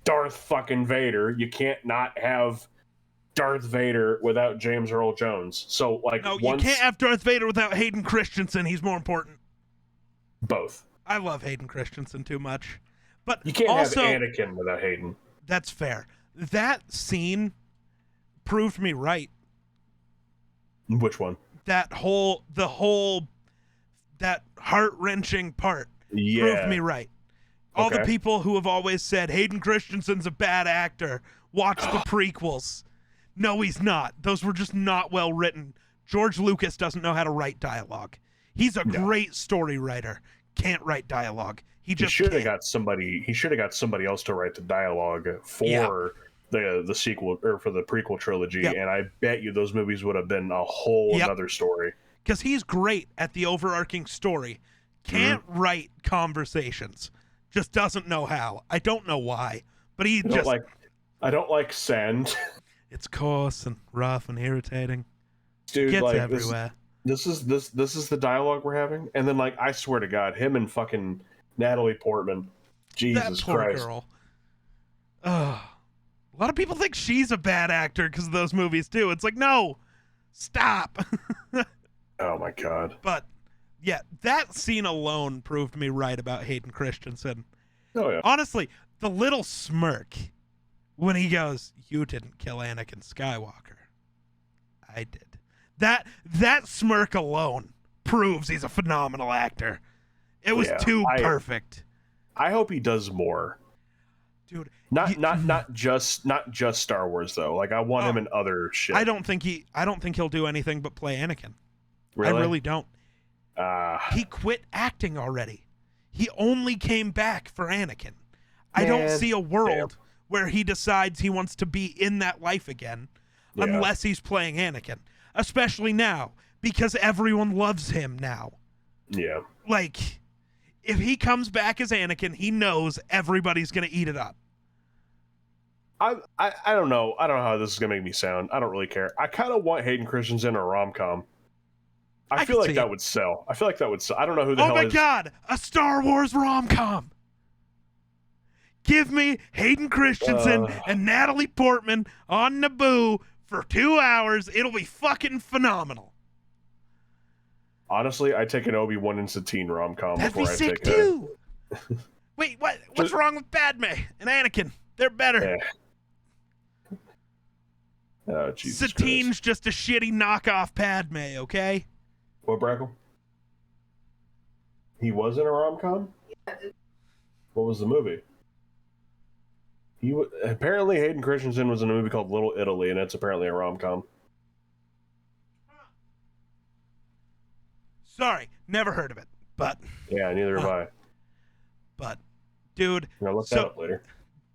Darth fucking Vader. You can't not have Darth Vader without James Earl Jones. So like,
no, you can't have Darth Vader without Hayden Christensen. He's more important.
Both.
I love Hayden Christensen too much, but
you can't
also
have Anakin without Hayden.
That's fair. That scene proved me right.
Which one?
That heart-wrenching part proved me right. All the people who have always said Hayden Christensen's a bad actor, watch the prequels. No, he's not. Those were just not well written. George Lucas doesn't know how to write dialogue. He's a great story writer. Can't write dialogue. He should have got
somebody. He should have got somebody else to write the dialogue for the sequel or for the prequel trilogy, and I bet you those movies would have been a whole another story.
Because he's great at the overarching story. Can't write conversations. Just doesn't know how. I don't know why, but
I don't like sand.
It's coarse and rough and irritating.
Dude,
gets
like
everywhere.
This is the dialogue we're having, and then like I swear to God, him and fucking Natalie Portman, Jesus
that poor
Christ,
girl. A lot of people think she's a bad actor because of those movies too. It's like, no, stop.
Oh my God.
But yeah, that scene alone proved me right about Hayden Christensen.
Oh yeah.
Honestly, the little smirk when he goes, "You didn't kill Anakin Skywalker. I did." That smirk alone proves he's a phenomenal actor. It was too perfect.
I hope he does more.
Dude,
not just Star Wars though. Like I want him in other shit.
I don't think he'll do anything but play Anakin.
Really?
I really don't. He quit acting already. He only came back for Anakin. I don't see a world where he decides he wants to be in that life again unless he's playing Anakin. Especially now, because everyone loves him now.
Yeah.
Like, if he comes back as Anakin, he knows everybody's going to eat it up.
I don't know. I don't know how this is going to make me sound. I don't really care. I kind of want Hayden Christensen in a rom-com. I feel like that would sell. I feel like that would sell. I don't know who the hell is.
Oh my God! A Star Wars rom-com! Give me Hayden Christensen and Natalie Portman on Naboo for 2 hours. It'll be fucking phenomenal.
Honestly, I take an Obi-Wan and Satine rom-com before I take
too. Wait, what's wrong with Padme and Anakin? They're better.
Yeah. Oh, Jesus
Satine's
Christ.
just a shitty knockoff Padme, okay?
What, Brackle? He was in a rom-com?
Yeah.
What was the movie? Apparently Hayden Christensen was in a movie called Little Italy, and it's apparently a rom-com.
Sorry, never heard of it, but...
Yeah, neither have I.
But, dude...
I'll look that up later.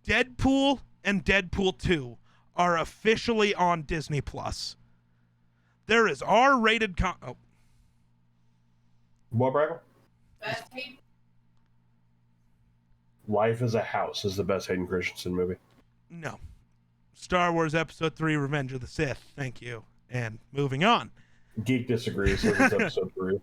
Deadpool and Deadpool 2 are officially on Disney+. There is R-rated...
What, Brackle?
Best Hayden.
Life is a House is the best Hayden Christensen movie.
No. Star Wars Episode 3, Revenge of the Sith. Thank you. And moving on.
Geek disagrees, so it's Episode 3.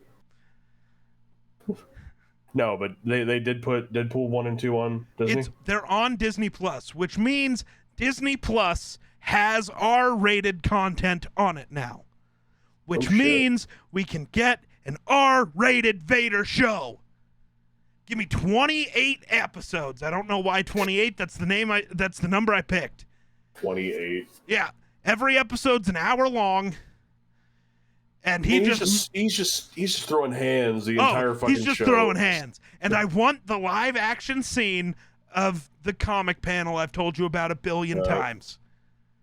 No, but they did put Deadpool 1 and 2 on Disney?
They're on Disney+, which means Disney Plus has R-rated content on it now. Which means we can get an R-rated Vader show. Give me 28 episodes. I don't know why 28. That's the number I picked.
28.
Yeah. Every episode's an hour long. And he's just
throwing hands the entire fucking show.
He's just throwing hands. And I want the live action scene of the comic panel I've told you about a billion times.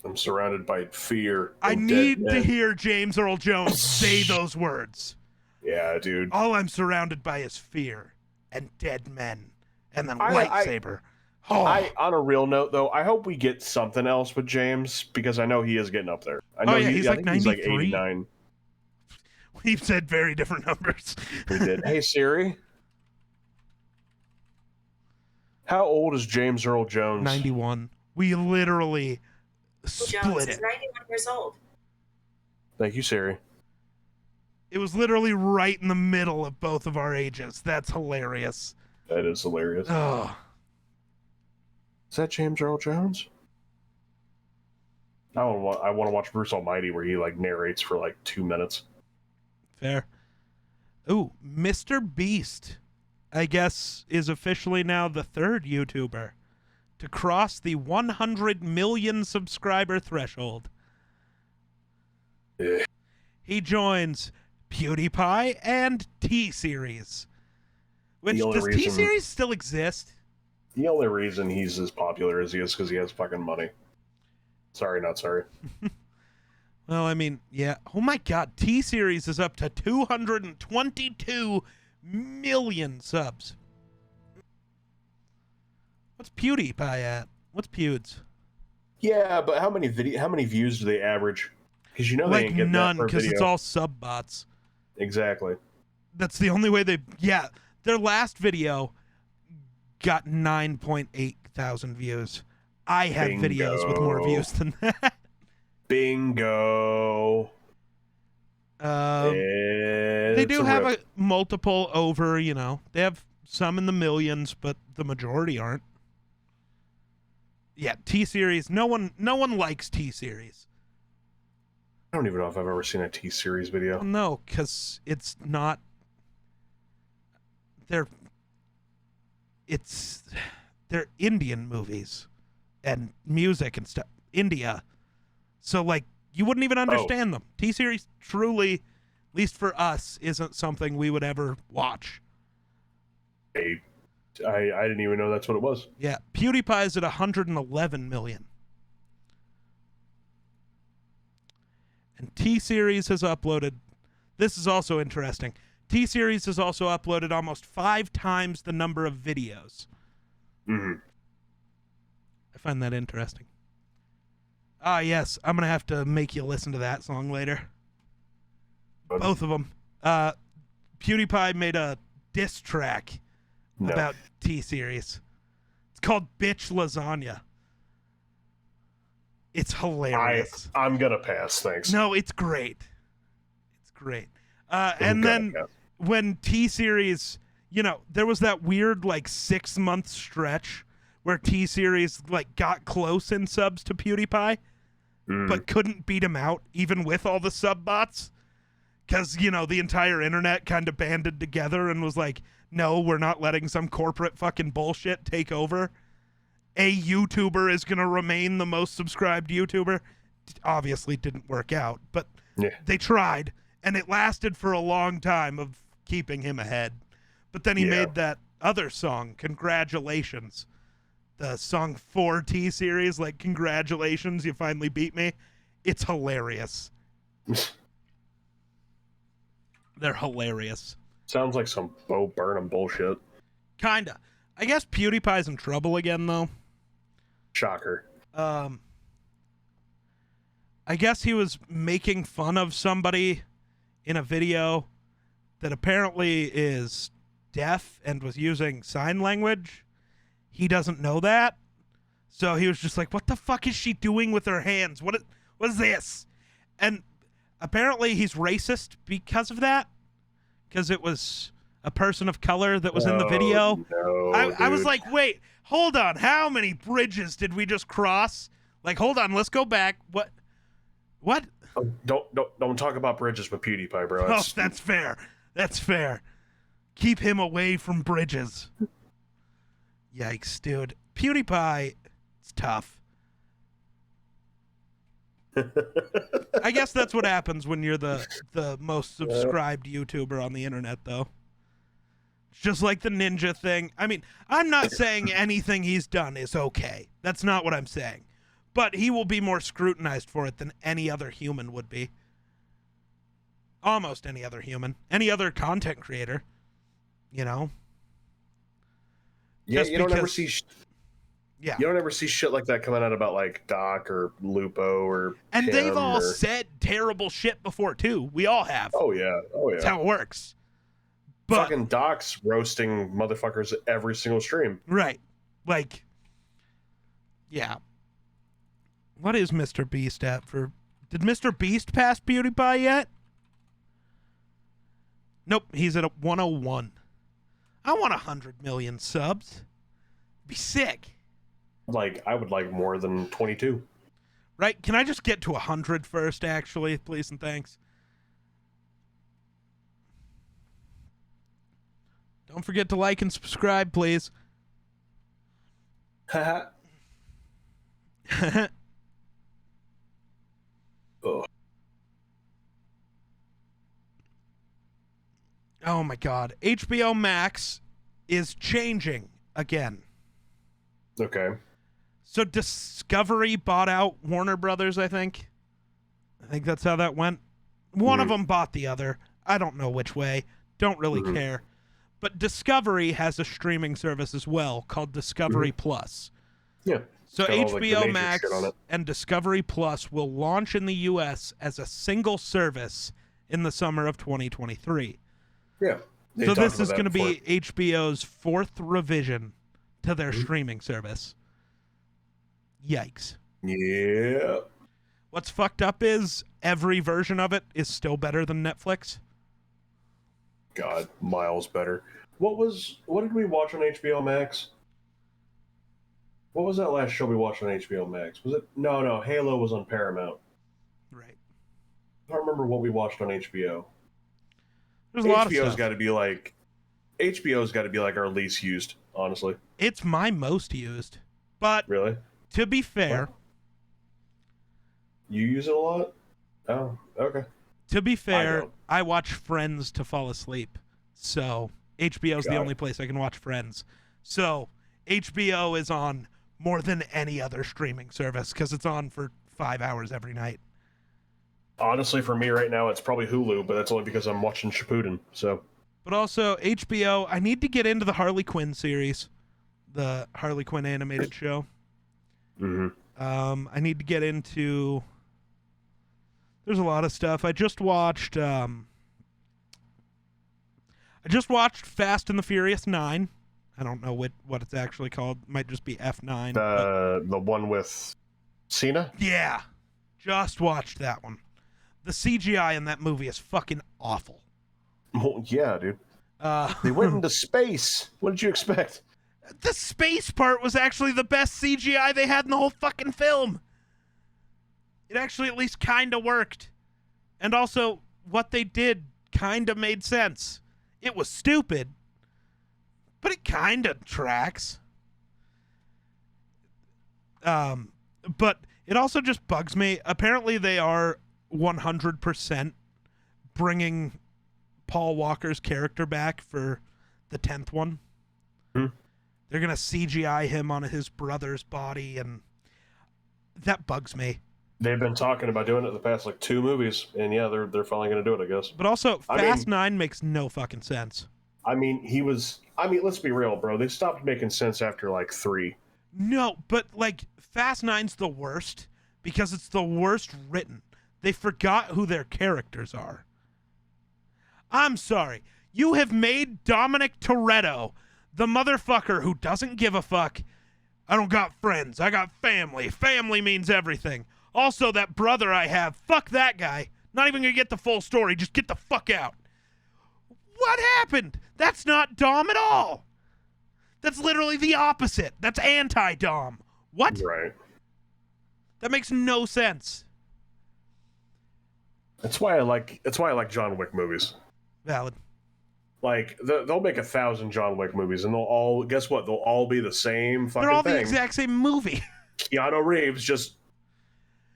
I'm surrounded by fear.
I need to hear James Earl Jones say those words.
Yeah, dude.
All I'm surrounded by is fear and dead men and then lightsaber.
On a real note, though, I hope we get something else with James because I know he is getting up there. I know
he's like 93.
He's like 89.
We've said very different numbers.
We did. Hey, Siri. How old is James Earl Jones?
91. We literally split
Jones
it.
is 91 years old.
Thank you, Siri.
It was literally right in the middle of both of our ages. That's hilarious.
That is hilarious.
Oh.
Is that James Earl Jones? I want to watch Bruce Almighty where he like narrates for like 2 minutes.
Fair. Ooh, Mr. Beast, I guess, is officially now the third YouTuber to cross the 100 million subscriber threshold.
Yeah.
He joins PewDiePie and T-Series. Which, does T-Series still exist?
The only reason he's as popular as he is because he has fucking money. Sorry, not sorry.
Well, I mean, yeah. Oh my god, T-Series is up to 222 million subs. What's PewDiePie at? What's Pewds?
Yeah, but how many views do they average? Because you know they ain't getting
none,
that per video.
because it's all sub bots.
Exactly.
That's the only way they... Yeah, their last video got 9.8 thousand views. I have videos with more views than that.
Bingo.
They do have a multiple over, they have some in the millions, but the majority aren't. Yeah, T-Series. No one likes T-Series.
I don't even know if I've ever seen a T-Series video.
Well, no, because it's not... They're Indian movies and music and stuff. India. So, like, you wouldn't even understand them. T-Series truly, at least for us, isn't something we would ever watch.
I didn't even know that's what it was.
Yeah, PewDiePie's at 111 million. And T-Series has uploaded... This is also interesting. T-Series has also uploaded almost 5 times the number of videos.
Mm-hmm.
I find that interesting. Ah, yes. I'm going to have to make you listen to that song later. Both of them. PewDiePie made a diss track about T-Series. It's called Bitch Lasagna. It's hilarious.
I'm going to pass, thanks.
No, it's great. It's great. And then when T-Series, there was that weird, 6-month stretch where T-Series, got close in subs to PewDiePie, but couldn't beat him out, even with all the sub bots. Because, the entire internet kind of banded together and was like, no, we're not letting some corporate fucking bullshit take over. A YouTuber is going to remain the most subscribed YouTuber. Obviously didn't work out, but they tried. And it lasted for a long time of keeping him ahead. But then he made that other song, Congratulations. The song for T-Series, congratulations, you finally beat me. It's hilarious. They're hilarious.
Sounds like some Bo Burnham bullshit.
Kinda. I guess PewDiePie's in trouble again, though.
Shocker.
I guess he was making fun of somebody in a video that apparently is deaf and was using sign language. He doesn't know that. So he was just like, what the fuck is she doing with her hands? What is this? And apparently he's racist because of that. Because it was a person of color that was in the video. I was like, wait, hold on. How many bridges did we just cross? Hold on, let's go back. What?
Don't talk about bridges with PewDiePie, bro.
Oh, that's fair. That's fair. Keep him away from bridges. Yikes, dude. PewDiePie, it's tough. I guess that's what happens when you're the most subscribed YouTuber on the internet, though. It's just like the ninja thing. I mean, I'm not saying anything he's done is okay. That's not what I'm saying. But he will be more scrutinized for it than any other human would be. Almost any other human. Any other content creator. You know?
Yeah,
Just
you don't
because-
ever see...
Yeah.
You don't ever see shit like that coming out about, like, Doc or Lupo or
And
Tim
they've all
or...
said terrible shit before, too. We all have.
Oh, yeah. Oh, yeah.
That's how it works. But,
fucking Doc's roasting motherfuckers every single stream.
right. Like, yeah. What is Mr. Beast at for... Did Mr. Beast pass PewDiePie yet? Nope, he's at a 101. I want 100 million subs. Be sick.
Like, I would like more than 22.
Right? Can I just get to 100 first, actually? Please and thanks. Don't forget to like and subscribe, please.
Haha. Ugh.
Oh my god. HBO Max is changing again.
Okay.
So Discovery bought out Warner Brothers, I think. I think that's how that went. One of them bought the other. I don't know which way. Don't really care. But Discovery has a streaming service as well called Discovery Plus.
Yeah.
So
Got all, like, the
HBO
Matrix
Max
shit on it.
and Discovery Plus will launch in the US as a single service in the summer of 2023.
Yeah. They
So
talked
this
about
is
that
going to
before.
be HBO's fourth revision to their streaming service. Yikes.
Yeah.
What's fucked up is every version of it is still better than Netflix.
God, miles better. What did we watch on HBO Max? What was that last show we watched on HBO Max? Was it no, Halo was on Paramount.
Right.
I don't remember what we watched on HBO.
There's a lot of
HBO's
stuff.
got to be like our least used, honestly.
It's my most used. But
Really?
to be fair,
What? You use it a lot? Oh, okay.
to be fair,
don't.
I watch Friends to fall asleep. So HBO's the
Got it.
only place I can watch Friends. So HBO is on more than any other streaming service because it's on for 5 hours every night.
Honestly, for me right now, it's probably Hulu, but that's only because I'm watching Shippuden. So,
But also HBO, I need to get into the Harley Quinn series, the Harley Quinn animated show. I need to get into. There's a lot of stuff. I just watched Fast and the Furious 9. I don't know what it's actually called. Might just be F9.
the one with Cena.
Yeah, just watched that one. The CGI in that movie is fucking awful.
Well, yeah, dude. They went into space. What did you expect?
The space part was actually the best CGI they had in the whole fucking film. It actually at least kind of worked. And also, what they did kind of made sense. It was stupid, but it kind of tracks. But it also just bugs me. Apparently, they are 100% bringing Paul Walker's character back for the 10th one. They're going to CGI him on his brother's body, and that bugs me.
They've been talking about doing it the past like 2 movies, and yeah, they're finally going to do it, I guess.
But also, Fast 9 makes no fucking sense.
I mean, let's be real, bro. They stopped making sense after like 3.
No, but like Fast 9's the worst because it's the worst written. They forgot who their characters are. I'm sorry. You have made Dominic Toretto the motherfucker who doesn't give a fuck. I don't got friends. I got family. Family means everything. Also, that brother I have, fuck that guy. Not even gonna get the full story. Just get the fuck out. What happened? That's not Dom at all. That's literally the opposite. That's anti-Dom. What?
Right.
That makes no sense.
That's why I like John Wick movies.
Valid.
Like they'll make 1,000 John Wick movies, and they'll all guess what? They'll all be the same fucking
They're all
thing.
the exact same movie.
Keanu Reeves just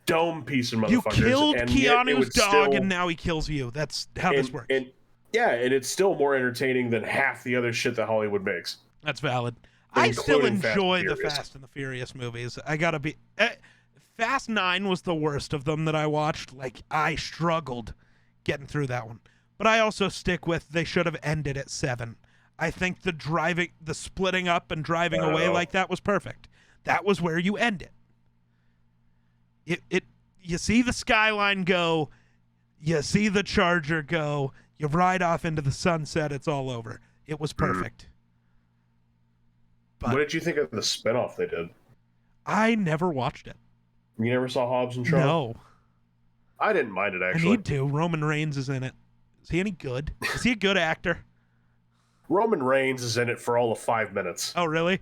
dome piecing motherfuckers.
You killed
and
Keanu's dog,
still,
and now he kills you. That's how this works.
And it's still more entertaining than half the other shit that Hollywood makes.
That's valid. I still
Including
enjoy the
Fast
Fast and the Furious movies. I gotta be. Fast 9 was the worst of them that I watched. Like, I struggled getting through that one. But I also stick with they should have ended at 7. I think the splitting up and driving away like that was perfect. That was where you end it. You see the skyline go, you see the Charger go, you ride off into the sunset, it's all over. It was perfect. But
what did you think of the spinoff they did?
I never watched it.
You never saw Hobbs and Shaw?
No.
I didn't mind it, actually.
I need to. Roman Reigns is in it. Is he any good? Is he a good actor?
Roman Reigns is in it for all of 5 minutes.
Oh, really?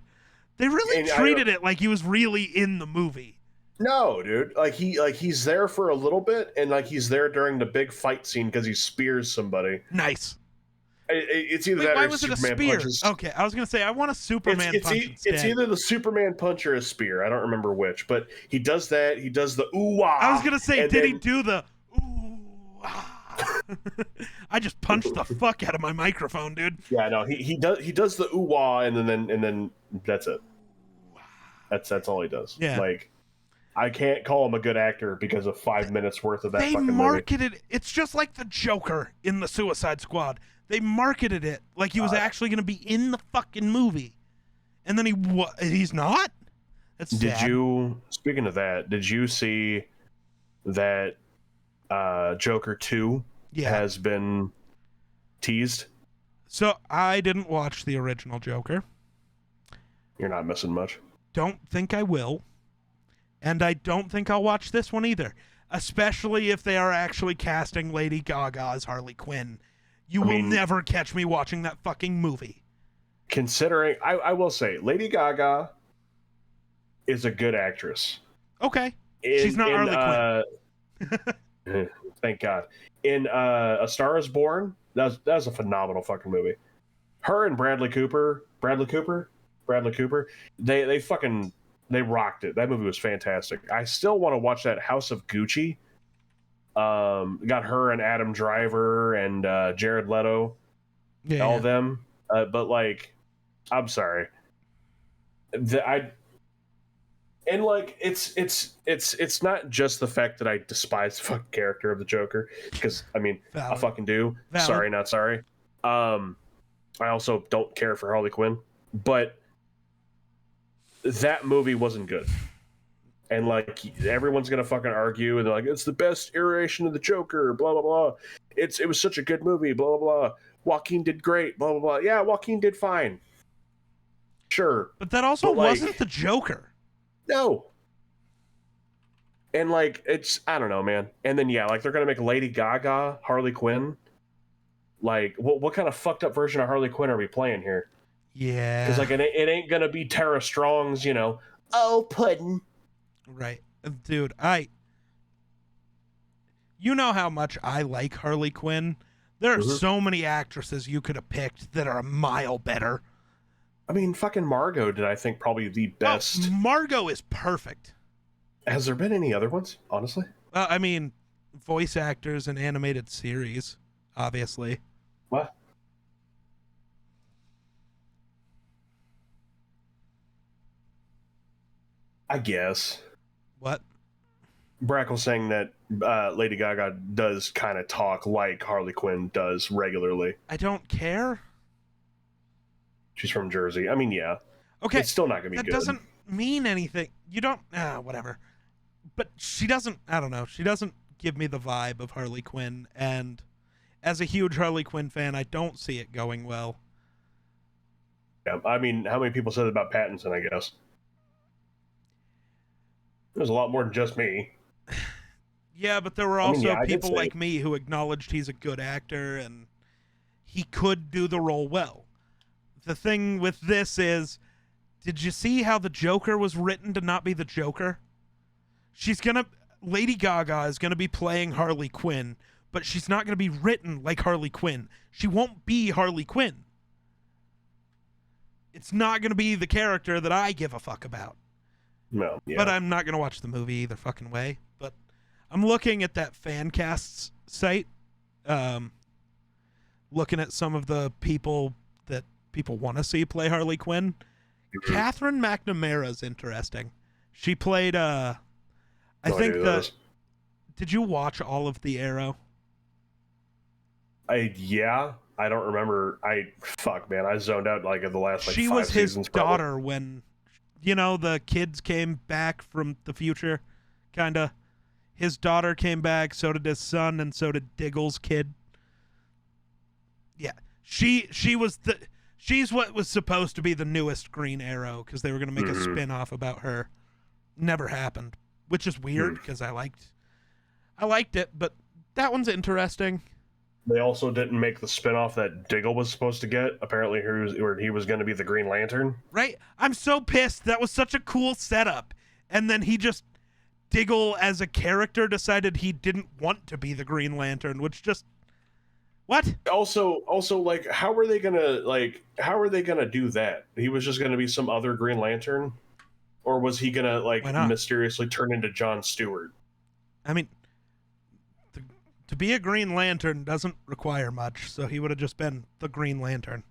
They really treated it like he was really in the movie.
No, dude. Like he's there for a little bit, and like he's there during the big fight scene because he spears somebody.
Nice.
It's either that
why
or
was it a
Superman
spear?
punches.
Okay, I was gonna say I want a Superman punch instead.
It's either the Superman punch or a spear. I don't remember which, but he does that. He does the ooh-wah.
I was gonna say, did he do the ooh-wah? I just punched the fuck out of my microphone, dude.
Yeah, no, he does the ooh-wah, and then that's it. That's all he does.
Yeah.
Like, I can't call him a good actor because of 5 minutes worth of that fucking movie.
They marketed it. It's just like the Joker in the Suicide Squad. They marketed it like he was actually going to be in the fucking movie. And then he's not? That's sad.
Speaking of that, did you see that Joker 2 has been teased?
So I didn't watch the original Joker.
You're not missing much.
Don't think I will. And I don't think I'll watch this one either. Especially if they are actually casting Lady Gaga as Harley Quinn. You will never catch me watching that fucking movie.
Considering, I will say, Lady Gaga is a good actress.
Okay. She's not Harley
Quinn. Thank God. In A Star Is Born, that was a phenomenal fucking movie. Her and Bradley Cooper, they rocked it. That movie was fantastic. I still want to watch that House of Gucci. Got her and Adam Driver and Jared Leto, all of them. But like, I'm sorry. It's not just the fact that I despise the fucking character of the Joker, because I mean, I fucking do.
Valid.
Sorry, not sorry. I also don't care for Harley Quinn, but that movie wasn't good. And like, everyone's gonna fucking argue, and they're like, it's the best iteration of the Joker, blah blah blah. It was such a good movie, blah blah blah. Joaquin did great, blah blah blah. Yeah, Joaquin did fine. Sure.
But that also wasn't the Joker.
No. And like, I don't know, man. And then like they're gonna make Lady Gaga Harley Quinn. Like, what kind of fucked up version of Harley Quinn are we playing here?
Yeah.
Because like it ain't gonna be Tara Strong's, pudding.
Right. Dude, you know how much I like Harley Quinn. There are so many actresses you could have picked that are a mile better.
I mean, fucking Margot did, I think, probably the best.
Oh, Margot is perfect.
Has there been any other ones, honestly?
I mean, voice actors in animated series, obviously.
What? I guess.
What?
Brackle saying that Lady Gaga does kind of talk like Harley Quinn does regularly.
I don't care.
She's from Jersey. I mean, yeah.
Okay.
It's still not going to be
good.
That
doesn't mean anything. You don't... whatever. But she doesn't... I don't know. She doesn't give me the vibe of Harley Quinn. And as a huge Harley Quinn fan, I don't see it going well.
Yeah, I mean, how many people said that about Pattinson, I guess? There's a lot more than just me.
Yeah, but there were also people like me who acknowledged he's a good actor and he could do the role well. The thing with this is, did you see how the Joker was written to not be the Joker? Lady Gaga is gonna be playing Harley Quinn, but she's not going to be written like Harley Quinn. She won't be Harley Quinn. It's not going to be the character that I give a fuck about.
No, yeah.
But I'm not going to watch the movie either fucking way. But I'm looking at that Fancasts site, looking at some of the people that people want to see play Harley Quinn.
Mm-hmm.
Catherine McNamara's interesting. She played, I think did you watch all of the Arrow?
Yeah. I don't remember. Fuck, man. I zoned out like in the last like 5 seasons.
She was his daughter
probably.
when, the kids came back from the future, kind of. His daughter came back, so did his son, and so did Diggle's kid. Yeah. She's what was supposed to be the newest Green Arrow, because they were going to make a spin-off about her. Never happened, which is weird, because I liked it, but that one's interesting.
They also didn't make the spinoff that Diggle was supposed to get. Apparently, he was going to be the Green Lantern.
Right? I'm so pissed. That was such a cool setup. And then Diggle as a character decided he didn't want to be the Green Lantern, which just... What?
Also, like, how are they gonna do that? He was just gonna be some other Green Lantern? Or was he gonna, like, mysteriously turn into Jon Stewart?
I mean... To be a Green Lantern doesn't require much, so he would have just been the Green Lantern.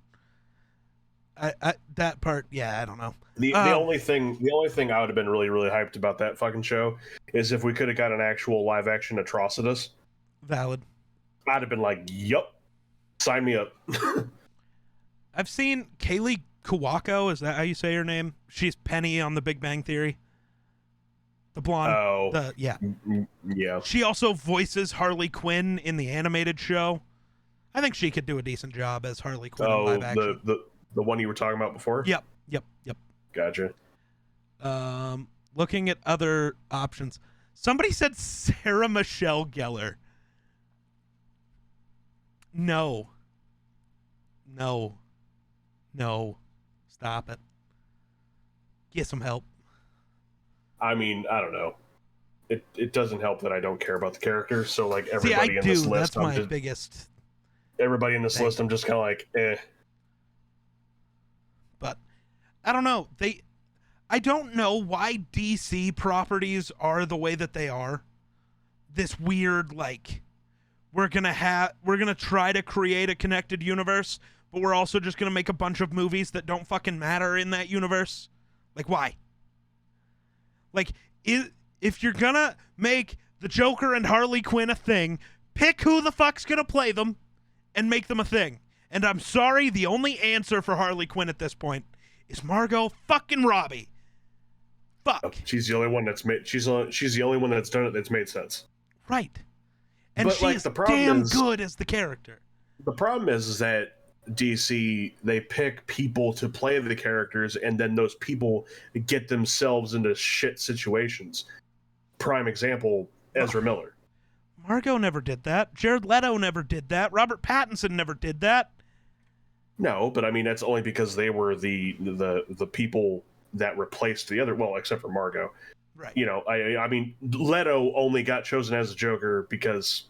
That part, yeah, I don't know.
The only thing I would have been really, really hyped about that fucking show is if we could have got an actual live action Atrocitus.
Valid.
I'd have been like, yup, sign me up.
I've seen Kaylee Cuoco, is that how you say her name? She's Penny on The Big Bang Theory. The blonde.
Oh.
Yeah.
Yeah.
She also voices Harley Quinn in the animated show. I think she could do a decent job as Harley Quinn in live action.
The one you were talking about before?
Yep.
Gotcha.
Looking at other options. Somebody said Sarah Michelle Gellar. No. Stop it. Get some help.
I mean, I don't know. It doesn't help that I don't care about the character. So like everybody in this list,
that's biggest.
Everybody in this list, I'm just kind of like, eh.
But I don't know. I don't know why DC properties are the way that they are. This weird, like, we're gonna try to create a connected universe, but we're also just gonna make a bunch of movies that don't fucking matter in that universe. Like, why? Like, if you're gonna make the Joker and Harley Quinn a thing, pick who the fuck's gonna play them and make them a thing. And I'm sorry, the only answer for Harley Quinn at this point is Margot fucking Robbie. Fuck.
She's the only one that's made. She's the only one that's done it that's made sense.
Right. And
but,
she's damn good as the character.
The problem is that DC, they pick people to play the characters, and then those people get themselves into shit situations. Prime example, Ezra Miller.
Margot never did that. Jared Leto never did that. Robert Pattinson never did that.
No, but I mean that's only because they were the people that replaced the other. Well, except for Margot.
Right.
I mean, Leto only got chosen as a Joker because,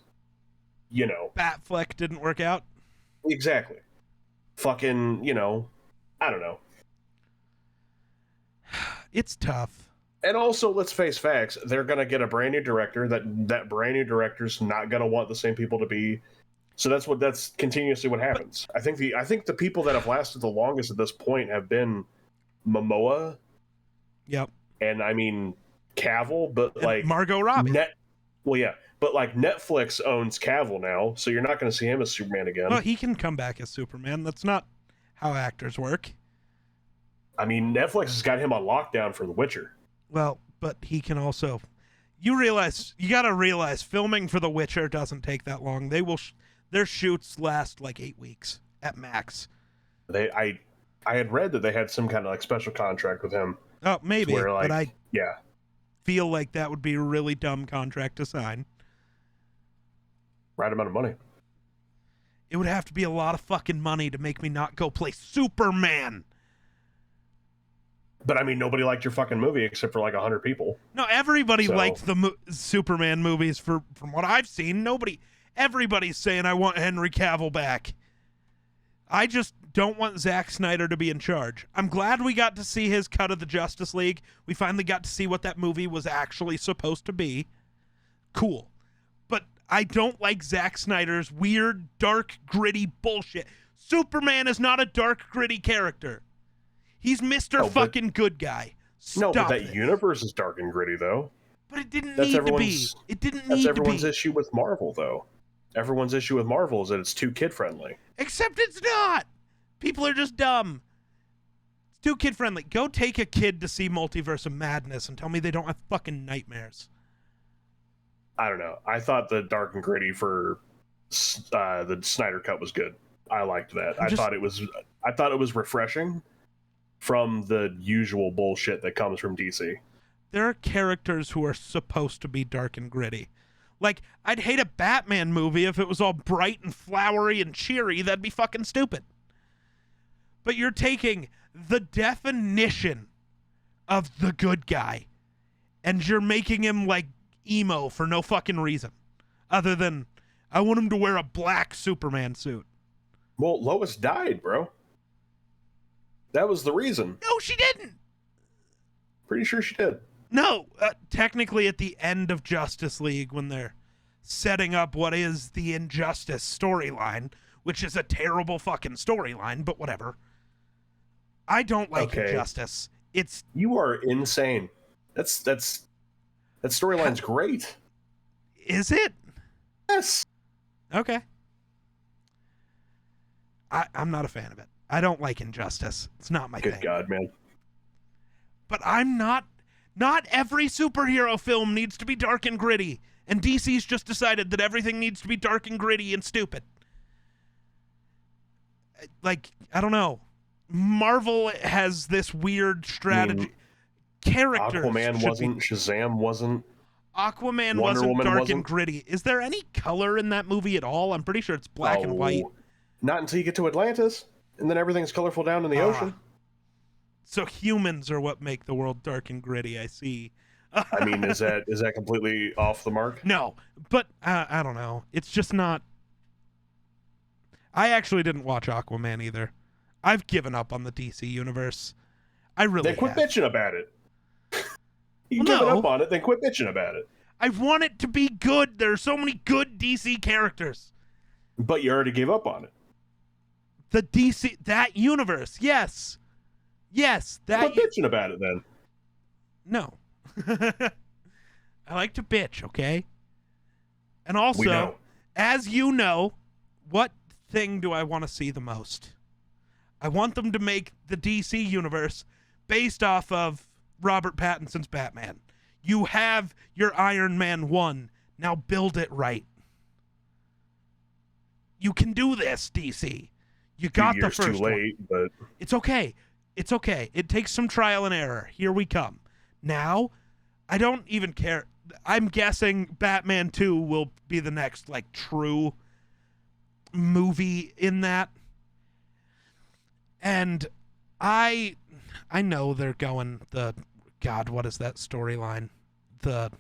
Batfleck didn't work out.
Exactly. Fucking, I don't know.
It's tough.
And also, let's face facts. They're going to get a brand new director. That brand new director's not going to want the same people to be. So that's continuously what happens. I think the people that have lasted the longest at this point have been Momoa.
Yep.
And I mean Cavill, but
and
like
Margot Robbie.
But like Netflix owns Cavill now, so you're not going to see him as Superman again.
Well, he can come back as Superman. That's not how actors work.
I mean, Netflix has got him on lockdown for The Witcher.
Well, but he can also. You got to realize, filming for The Witcher doesn't take that long. Their shoots last like 8 weeks at max.
I had read that they had some kind of like special contract with him.
Oh, maybe,
where, like,
but I
yeah.
feel like that would be a really dumb contract to sign.
Right amount of money.
It would have to be a lot of fucking money to make me not go play Superman.
But I mean, nobody liked your fucking movie except for like 100 people.
No, everybody liked the Superman movies from what I've seen. Everybody's saying I want Henry Cavill back. I just don't want Zack Snyder to be in charge. I'm glad we got to see his cut of the Justice League. We finally got to see what that movie was actually supposed to be. Cool. But I don't like Zack Snyder's weird, dark, gritty bullshit. Superman is not a dark, gritty character. He's Mr. fucking good guy. Stop
but that
it.
universe is dark and gritty, though.
But it didn't need to be. It didn't need to be.
That's everyone's issue with Marvel, though. Everyone's issue with Marvel is that it's too kid-friendly.
Except it's not. People are just dumb. It's too kid-friendly. Go take a kid to see Multiverse of Madness and tell me they don't have fucking nightmares.
I don't know. I thought the dark and gritty for the Snyder Cut was good. I liked that. I thought it was refreshing from the usual bullshit that comes from DC.
There are characters who are supposed to be dark and gritty. Like, I'd hate a Batman movie if it was all bright and flowery and cheery. That'd be fucking stupid. But you're taking the definition of the good guy and you're making him, like, emo for no fucking reason. Other than, I want him to wear a black Superman suit.
Well, Lois died, bro. That was the reason.
No, she didn't.
Pretty sure she did.
No, technically at the end of Justice League when they're setting up what is the Injustice storyline, which is a terrible fucking storyline, but whatever. I don't like Injustice.
You are insane. That storyline's great.
Is it?
Yes. Okay.
I'm not a fan of it. I don't like Injustice. It's not my thing.
Good God, man.
But I'm not every superhero film needs to be dark and gritty. And DC's just decided that everything needs to be dark and gritty and stupid. Like, I don't know. Marvel has this weird strategy. Characters.
Aquaman wasn't. Shazam wasn't.
Aquaman
Wonder
wasn't
Woman
dark
wasn't.
and gritty. Is there any color in that movie at all? I'm pretty sure it's black and white.
Not until you get to Atlantis, and then everything's colorful down in the ocean.
So humans are what make the world dark and gritty, I see.
I mean, is that completely off the mark?
No, but I don't know. It's just not. I actually didn't watch Aquaman either. I've given up on the DC universe. I really
Then quit
have.
bitching about it. You give up on it, then quit bitching about it.
I want it to be good. There are so many good DC characters.
But you already gave up on it.
The DC, that universe, yes. Yes, that.
Quit bitching about it then.
No. I like to bitch, okay? And also, as you know, what thing do I want to see the most? I want them to make the DC universe based off of Robert Pattinson's Batman. You have your Iron Man 1. Now build it right. You can do this, DC. You got the first
too late,
one.
But
it's okay. It's okay. It takes some trial and error. Here we come. Now, I don't even care. I'm guessing Batman 2 will be the next, like, true movie in that. And I know they're going the... God, what is that storyline? The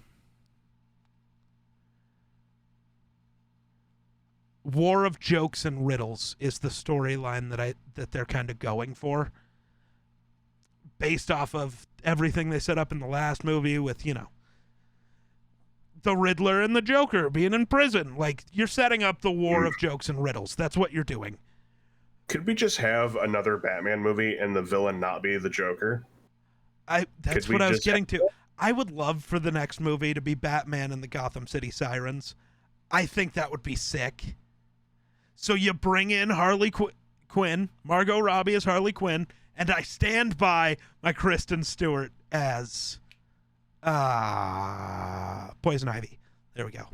War of Jokes and Riddles is the storyline that they're kind of going for, based off of everything they set up in the last movie with, you know, the Riddler and the Joker being in prison. Like, you're setting up the War of Jokes and Riddles. That's what you're doing.
Could we just have another Batman movie and the villain not be the Joker?
That's what I was getting to. I would love for the next movie to be Batman and the Gotham City Sirens. I think that would be sick. So you bring in Harley Quinn, Margot Robbie as Harley Quinn, and I stand by my Kristen Stewart as Poison Ivy. There we go.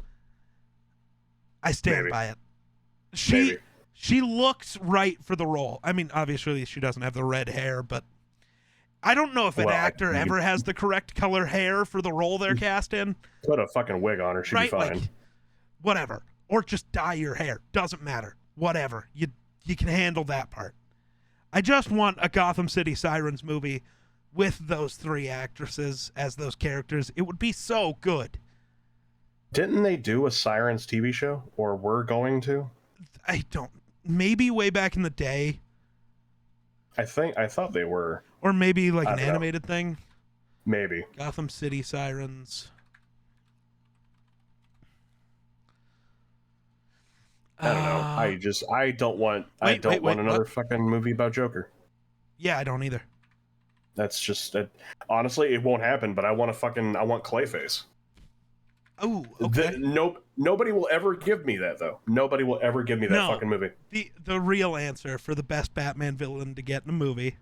I stand by it. She looks right for the role. I mean, obviously she doesn't have the red hair, but I don't know if an actor ever has the correct color hair for the role they're cast in.
Put a fucking wig on her, she'd be fine.
Like, whatever. Or just dye your hair. Doesn't matter. Whatever. You can handle that part. I just want a Gotham City Sirens movie with those three actresses as those characters. It would be so good.
Didn't they do a Sirens TV show, or were going to?
I don't. Maybe way back in the day.
I thought they were.
Or maybe like
I
an
don't know.
animated thing.
Maybe.
Gotham City Sirens.
I don't know. I don't want another fucking movie about Joker.
Yeah, I don't either.
That's just honestly, it won't happen. But I want Clayface.
Oh, okay.
Nobody will ever give me that though. Nobody will ever give me that fucking movie.
The real answer for the best Batman villain to get in a movie,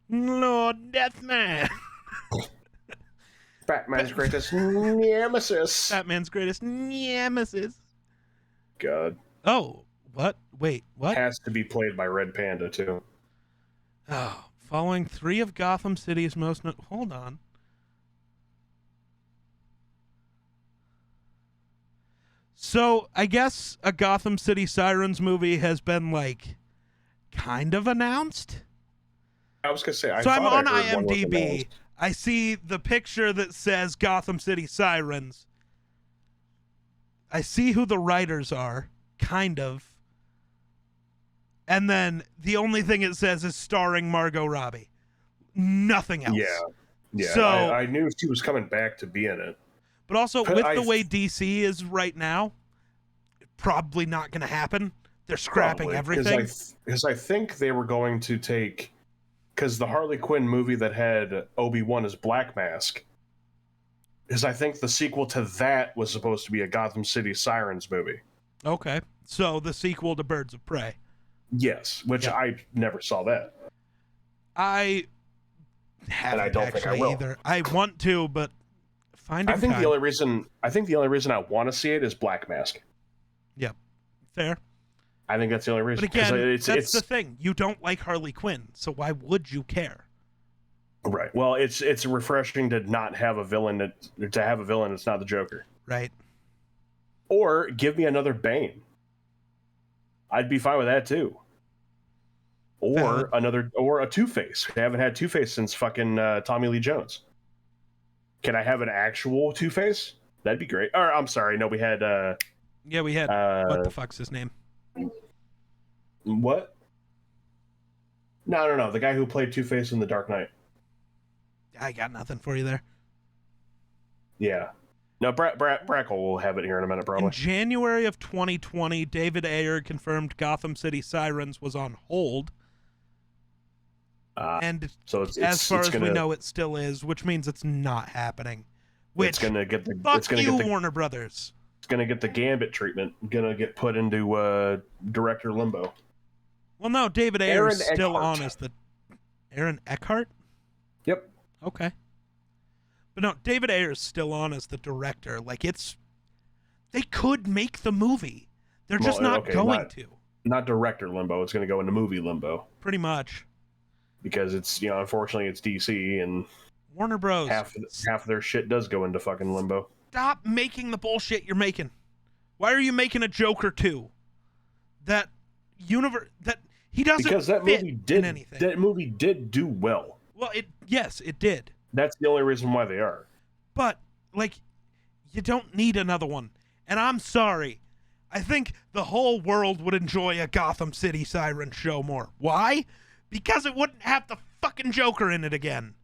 Lord Deathman.
Batman's greatest nemesis.
Batman's greatest nemesis.
God.
Oh, what? Wait, what?
Has to be played by Red Panda too.
Oh, following 3 of Gotham City's most. Hold on. So I guess a Gotham City Sirens movie has been like kind of announced.
I was gonna say.
I'm on IMDb. I see the picture that says Gotham City Sirens. I see who the writers are, kind of. And then the only thing it says is starring Margot Robbie. Nothing else.
Yeah.
So
I knew she was coming back to be in it.
But also, with the way DC is right now, probably not going to happen. They're scrapping everything.
Because I think they were going to take... Because the Harley Quinn movie that had Obi-Wan as Black Mask, because I think the sequel to that was supposed to be a Gotham City Sirens movie.
Okay. So the sequel to Birds of Prey.
Yes, which I never saw that.
I haven't, and I don't think I will either. I want to, but finding
I think
time.
the only reason I want to see it is Black Mask.
Yep. Fair.
I think that's the only reason.
But again, that's the thing. You don't like Harley Quinn, so why would you care?
Right. Well, it's refreshing to not have a villain to have a villain that's not the Joker.
Right.
Or give me another Bane. I'd be fine with that too. Or a Two-Face. I haven't had Two-Face since fucking Tommy Lee Jones. Can I have an actual Two-Face? That'd be great. Or I'm sorry, no, we had
we had what the fuck's his name?
What? No. The guy who played Two-Face in The Dark Knight.
I got nothing for you there.
Yeah. No, Brackle will have it here in a minute, probably.
In January of 2020, David Ayer confirmed Gotham City Sirens was on hold. And so as far as we know, it still is, which means it's not happening. Which,
it's gonna get the
Warner Brothers.
It's gonna get the Gambit treatment. Gonna get put into director limbo.
Well, no, David Ayer is still on as the Aaron Eckhart.
Yep.
Okay. But no, David Ayer is still on as the director. Like, they could make the movie. They're just not going to.
Not director limbo. It's going to go into movie limbo.
Pretty much.
Because it's, unfortunately it's DC and
Warner Bros.
Half of their shit does go into fucking limbo.
Stop making the bullshit you're making. Why are you making a Joker 2? That universe that he doesn't
because that
fit
movie did
in anything.
That movie did do well.
Well, it did.
That's the only reason why they are.
But, you don't need another one. And I'm sorry. I think the whole world would enjoy a Gotham City Siren show more. Why? Because it wouldn't have the fucking Joker in it again.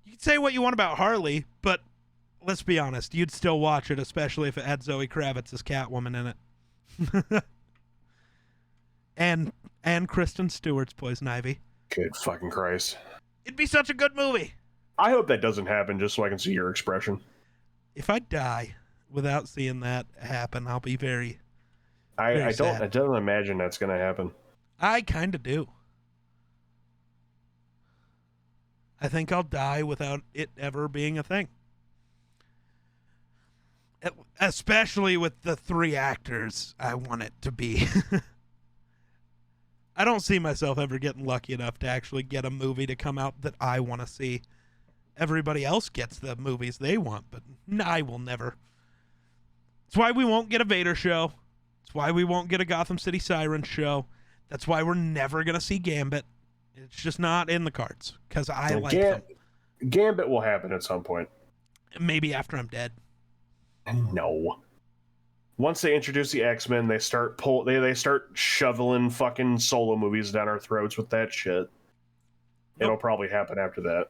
You can say what you want about Harley, but let's be honest. You'd still watch it, especially if it had Zoe Kravitz as Catwoman in it. and Kristen Stewart's Poison Ivy.
Good fucking Christ.
It'd be such a good movie.
I hope that doesn't happen just so I can see your expression.
If I die without seeing that happen, I'll be very
I
sad.
don't imagine that's going to happen.
I kind of do. I think I'll die without it ever being a thing. Especially with the 3 actors I want it to be. I don't see myself ever getting lucky enough to actually get a movie to come out that I want to see. Everybody else gets the movies they want, but I will never. That's why we won't get a Vader show. That's why we won't get a Gotham City Sirens show. That's why we're never going to see Gambit. It's just not in the cards because I like them.
Gambit will happen at some point.
Maybe after I'm dead.
No. Once they introduce the X-Men, they start they start shoveling fucking solo movies down our throats with that shit. Nope. It'll probably happen after that.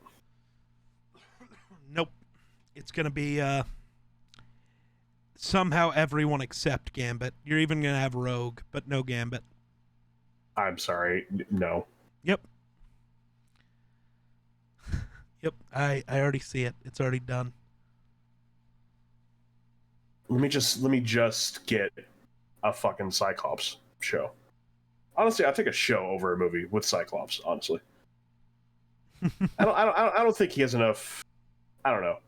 Nope. It's gonna be somehow everyone except Gambit. You're even gonna have Rogue, but no Gambit.
I'm sorry, no.
Yep. Yep. I already see it. It's already done.
Let me just get a fucking Cyclops show. Honestly, I'll take a show over a movie with Cyclops. Honestly, I don't think he has enough. I don't know.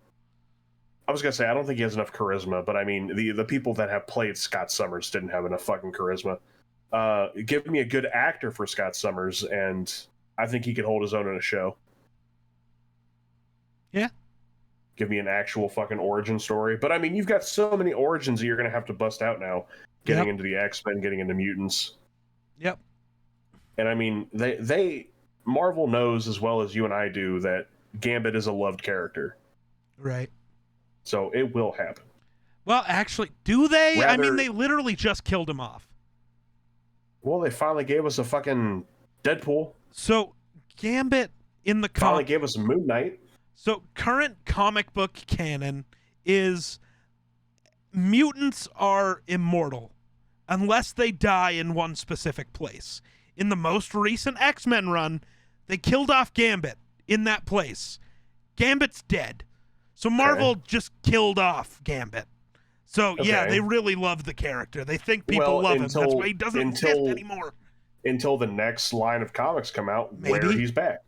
I was gonna say I don't think he has enough charisma, but I mean the people that have played Scott Summers didn't have enough fucking charisma. Give me a good actor for Scott Summers, and I think he could hold his own in a show.
Yeah.
Give me an actual fucking origin story. But I mean, you've got so many origins that you're going to have to bust out now. Getting into the X-Men, getting into mutants.
Yep.
And I mean, Marvel knows as well as you and I do that Gambit is a loved character.
Right.
So it will happen.
Well, actually, do they? I mean, they literally just killed him off.
Well, they finally gave us a fucking Deadpool.
So, Gambit in the
finally gave us Moon Knight.
So, current comic book canon is mutants are immortal unless they die in one specific place. In the most recent X-Men run, they killed off Gambit in that place. Gambit's dead. So Marvel just killed off Gambit. So, yeah, they really love the character. They think people love him. That's why he doesn't exist anymore.
Until the next line of comics come out where he's back.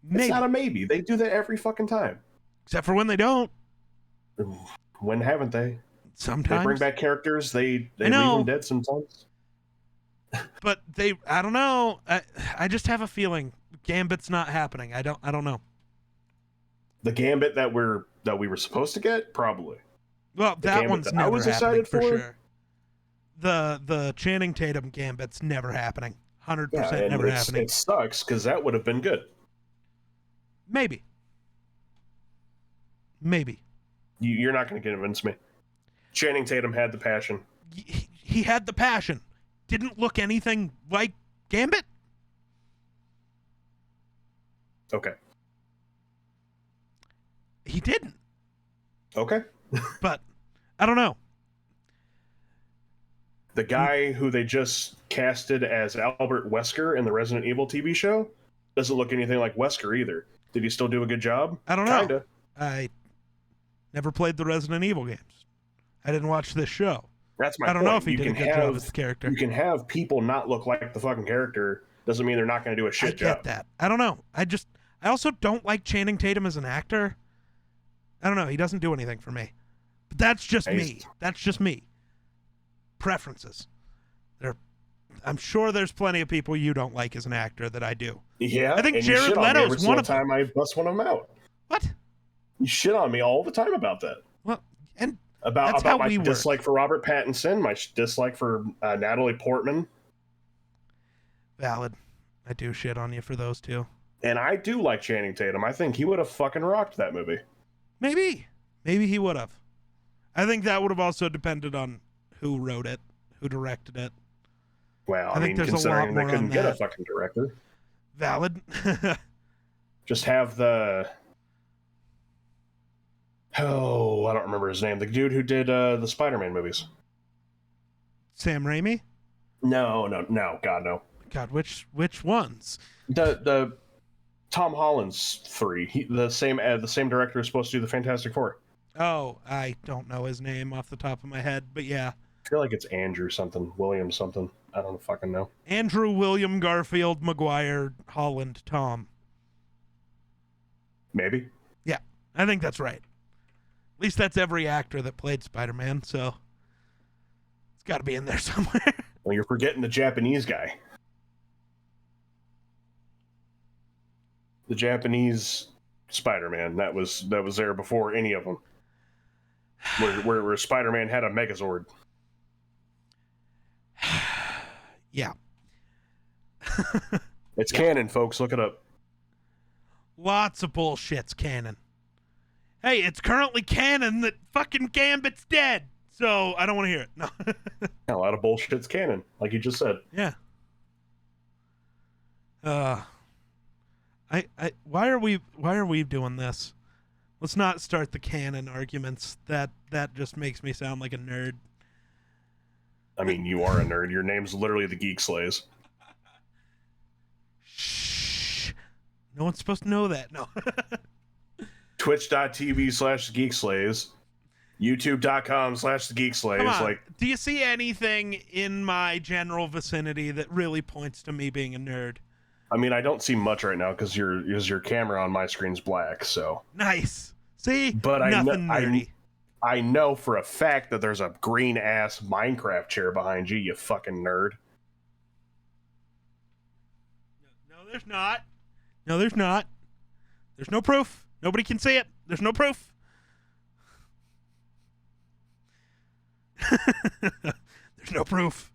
Maybe. It's not a maybe. They do that every fucking time.
Except for when they don't.
When haven't they?
Sometimes.
They bring back characters. They leave them dead sometimes.
But I don't know. I just have a feeling Gambit's not happening. I don't know.
The Gambit that we were supposed to get? Probably.
Well, that one's never happening for sure. The Channing Tatum Gambit's never happening. 100% never happening.
It sucks because that would have been good.
Maybe.
You're not going to convince me. Channing Tatum had the passion.
He had the passion. Didn't look anything like Gambit.
Okay.
He didn't.
Okay.
But I don't know.
The guy who they just casted as Albert Wesker in the Resident Evil TV show doesn't look anything like Wesker either. Did he still do a good job?
I don't know.
Kinda.
I never played the Resident Evil games. I didn't watch this show.
That's my point.
I don't know if he did a good job as the character.
You can have people not look like the fucking character. Doesn't mean they're not going to do a shit job.
I get that. I don't know. I also don't like Channing Tatum as an actor. I don't know. He doesn't do anything for me. But that's just me. That's just me. Preferences. I'm sure there's plenty of people you don't like as an actor that I do.
Yeah,
I think Jared Leto's one of them.
Every time I bust one of them out.
What?
You shit on me all the time about that.
Well, and
about my dislike for Robert Pattinson, my dislike for Natalie Portman.
Valid. I do shit on you for those two.
And I do like Channing Tatum. I think he would have fucking rocked that movie.
Maybe he would have. I think that would have also depended on who wrote it, who directed it.
Well, I mean, considering they couldn't get a fucking director.
Valid.
Just have I don't remember his name. The dude who did the Spider-Man movies.
Sam Raimi?
No, God, no.
God, which ones?
The Tom Holland's three. The same director is supposed to do the Fantastic Four.
Oh, I don't know his name off the top of my head, but yeah.
I feel like it's Andrew something, William something. I don't fucking know.
Andrew, William, Garfield, Maguire, Holland, Tom.
Maybe.
Yeah, I think that's right. At least that's every actor that played Spider-Man, so it's got to be in there somewhere.
Well, you're forgetting the Japanese guy. The Japanese Spider-Man that was there before any of them. Where Spider-Man had a Megazord.
Yeah.
It's canon, folks. Look it up.
Lots of bullshit's canon. Hey, it's currently canon that fucking Gambit's dead. So I don't want to hear it. No.
A lot of bullshit's canon, like you just said.
Yeah. Why are we doing this? Let's not start the canon arguments. That just makes me sound like a nerd.
I mean, you are a nerd. Your name's literally the Geek Slays.
Shh. No one's supposed to know that. No.
Twitch.tv/geekslays, youtube.com/thegeekslays.
Come on.
Like,
do you see anything in my general vicinity that really points to me being a nerd?
I mean, I don't see much right now because your camera on my screen's black. So
nice. See,
but
nothing nerdy.
I know for a fact that there's a green ass Minecraft chair behind you. You fucking nerd.
No, there's not. No, there's not. There's no proof. Nobody can see it. There's no proof. There's no proof.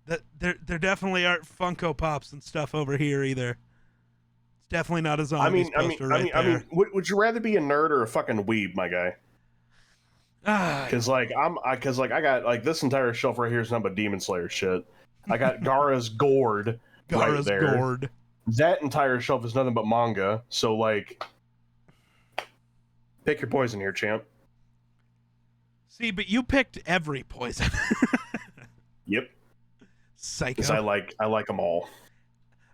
That there definitely aren't Funko Pops and stuff over here either. It's definitely not a zombie poster right there.
I mean, would you rather be a nerd or a fucking weeb, my guy? Because I got like this entire shelf right here is nothing but Demon Slayer shit. I got Gaara's Gourd right there. Gourd. That entire shelf is nothing but manga. So like, pick your poison here, champ.
See, but you picked every poison.
Yep.
Psycho.
Because I like them all.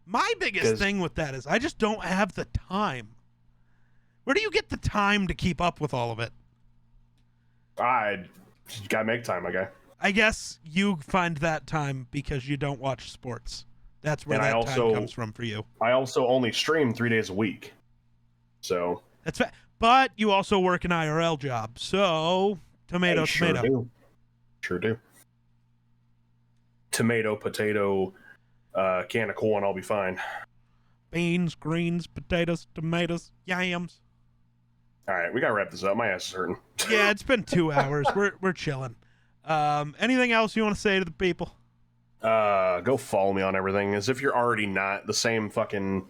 My biggest thing with that is I just don't have the time. Where do you get the time to keep up with all of it?
I gotta make time, my guy.
I guess you find that time because you don't watch sports. That's where that time comes from for you.
I also only stream 3 days a week. So
that's but you also work an IRL job, so tomato.
Sure do. Tomato, potato, can of corn, I'll be fine.
Beans, greens, potatoes, tomatoes, yams.
All right, we gotta wrap this up. My ass is hurting.
Yeah, it's been 2 hours. We're chilling. Anything else you want to say to the people?
Go follow me on everything. As if you're already not. The same fucking,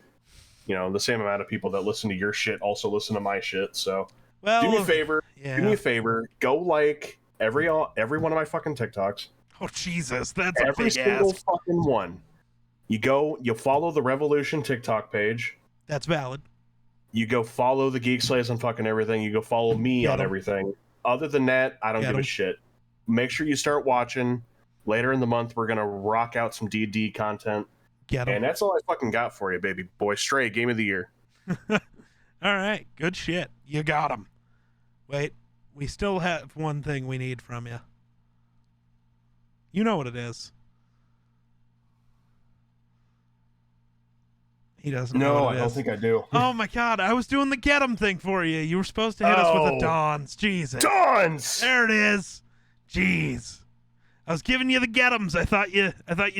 the same amount of people that listen to your shit also listen to my shit. So, do me a favor. Yeah. Do me a favor. Go like every one of my fucking TikToks.
Oh Jesus, that's
every single fucking one. You follow the Revolution TikTok page.
That's valid.
You go follow the Geek Slays on fucking everything. You go follow me on everything. Other than that, I don't give a shit. Make sure you start watching. Later in the month, we're going to rock out some D&D content. And that's all I fucking got for you, baby boy. Stray, game of the year.
All right. Good shit. You got him. Wait. We still have one thing we need from you. You know what it is. He doesn't know what it is.
No, I don't think I do.
Oh my god, I was doing the get 'em thing for you. You were supposed to hit us with a Dawns. Jesus.
Dawns!
There it is. Jeez. I was giving you the get 'ems. I thought you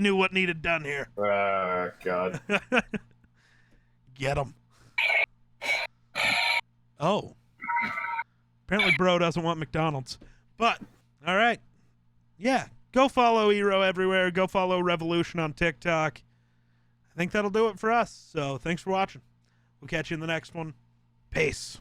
knew what needed done here.
God.
Get 'em. Oh. Apparently bro doesn't want McDonald's. But, all right. Yeah. Go follow Eero everywhere. Go follow Revolution on TikTok. I think that'll do it for us. So thanks for watching. We'll catch you in the next one. Peace.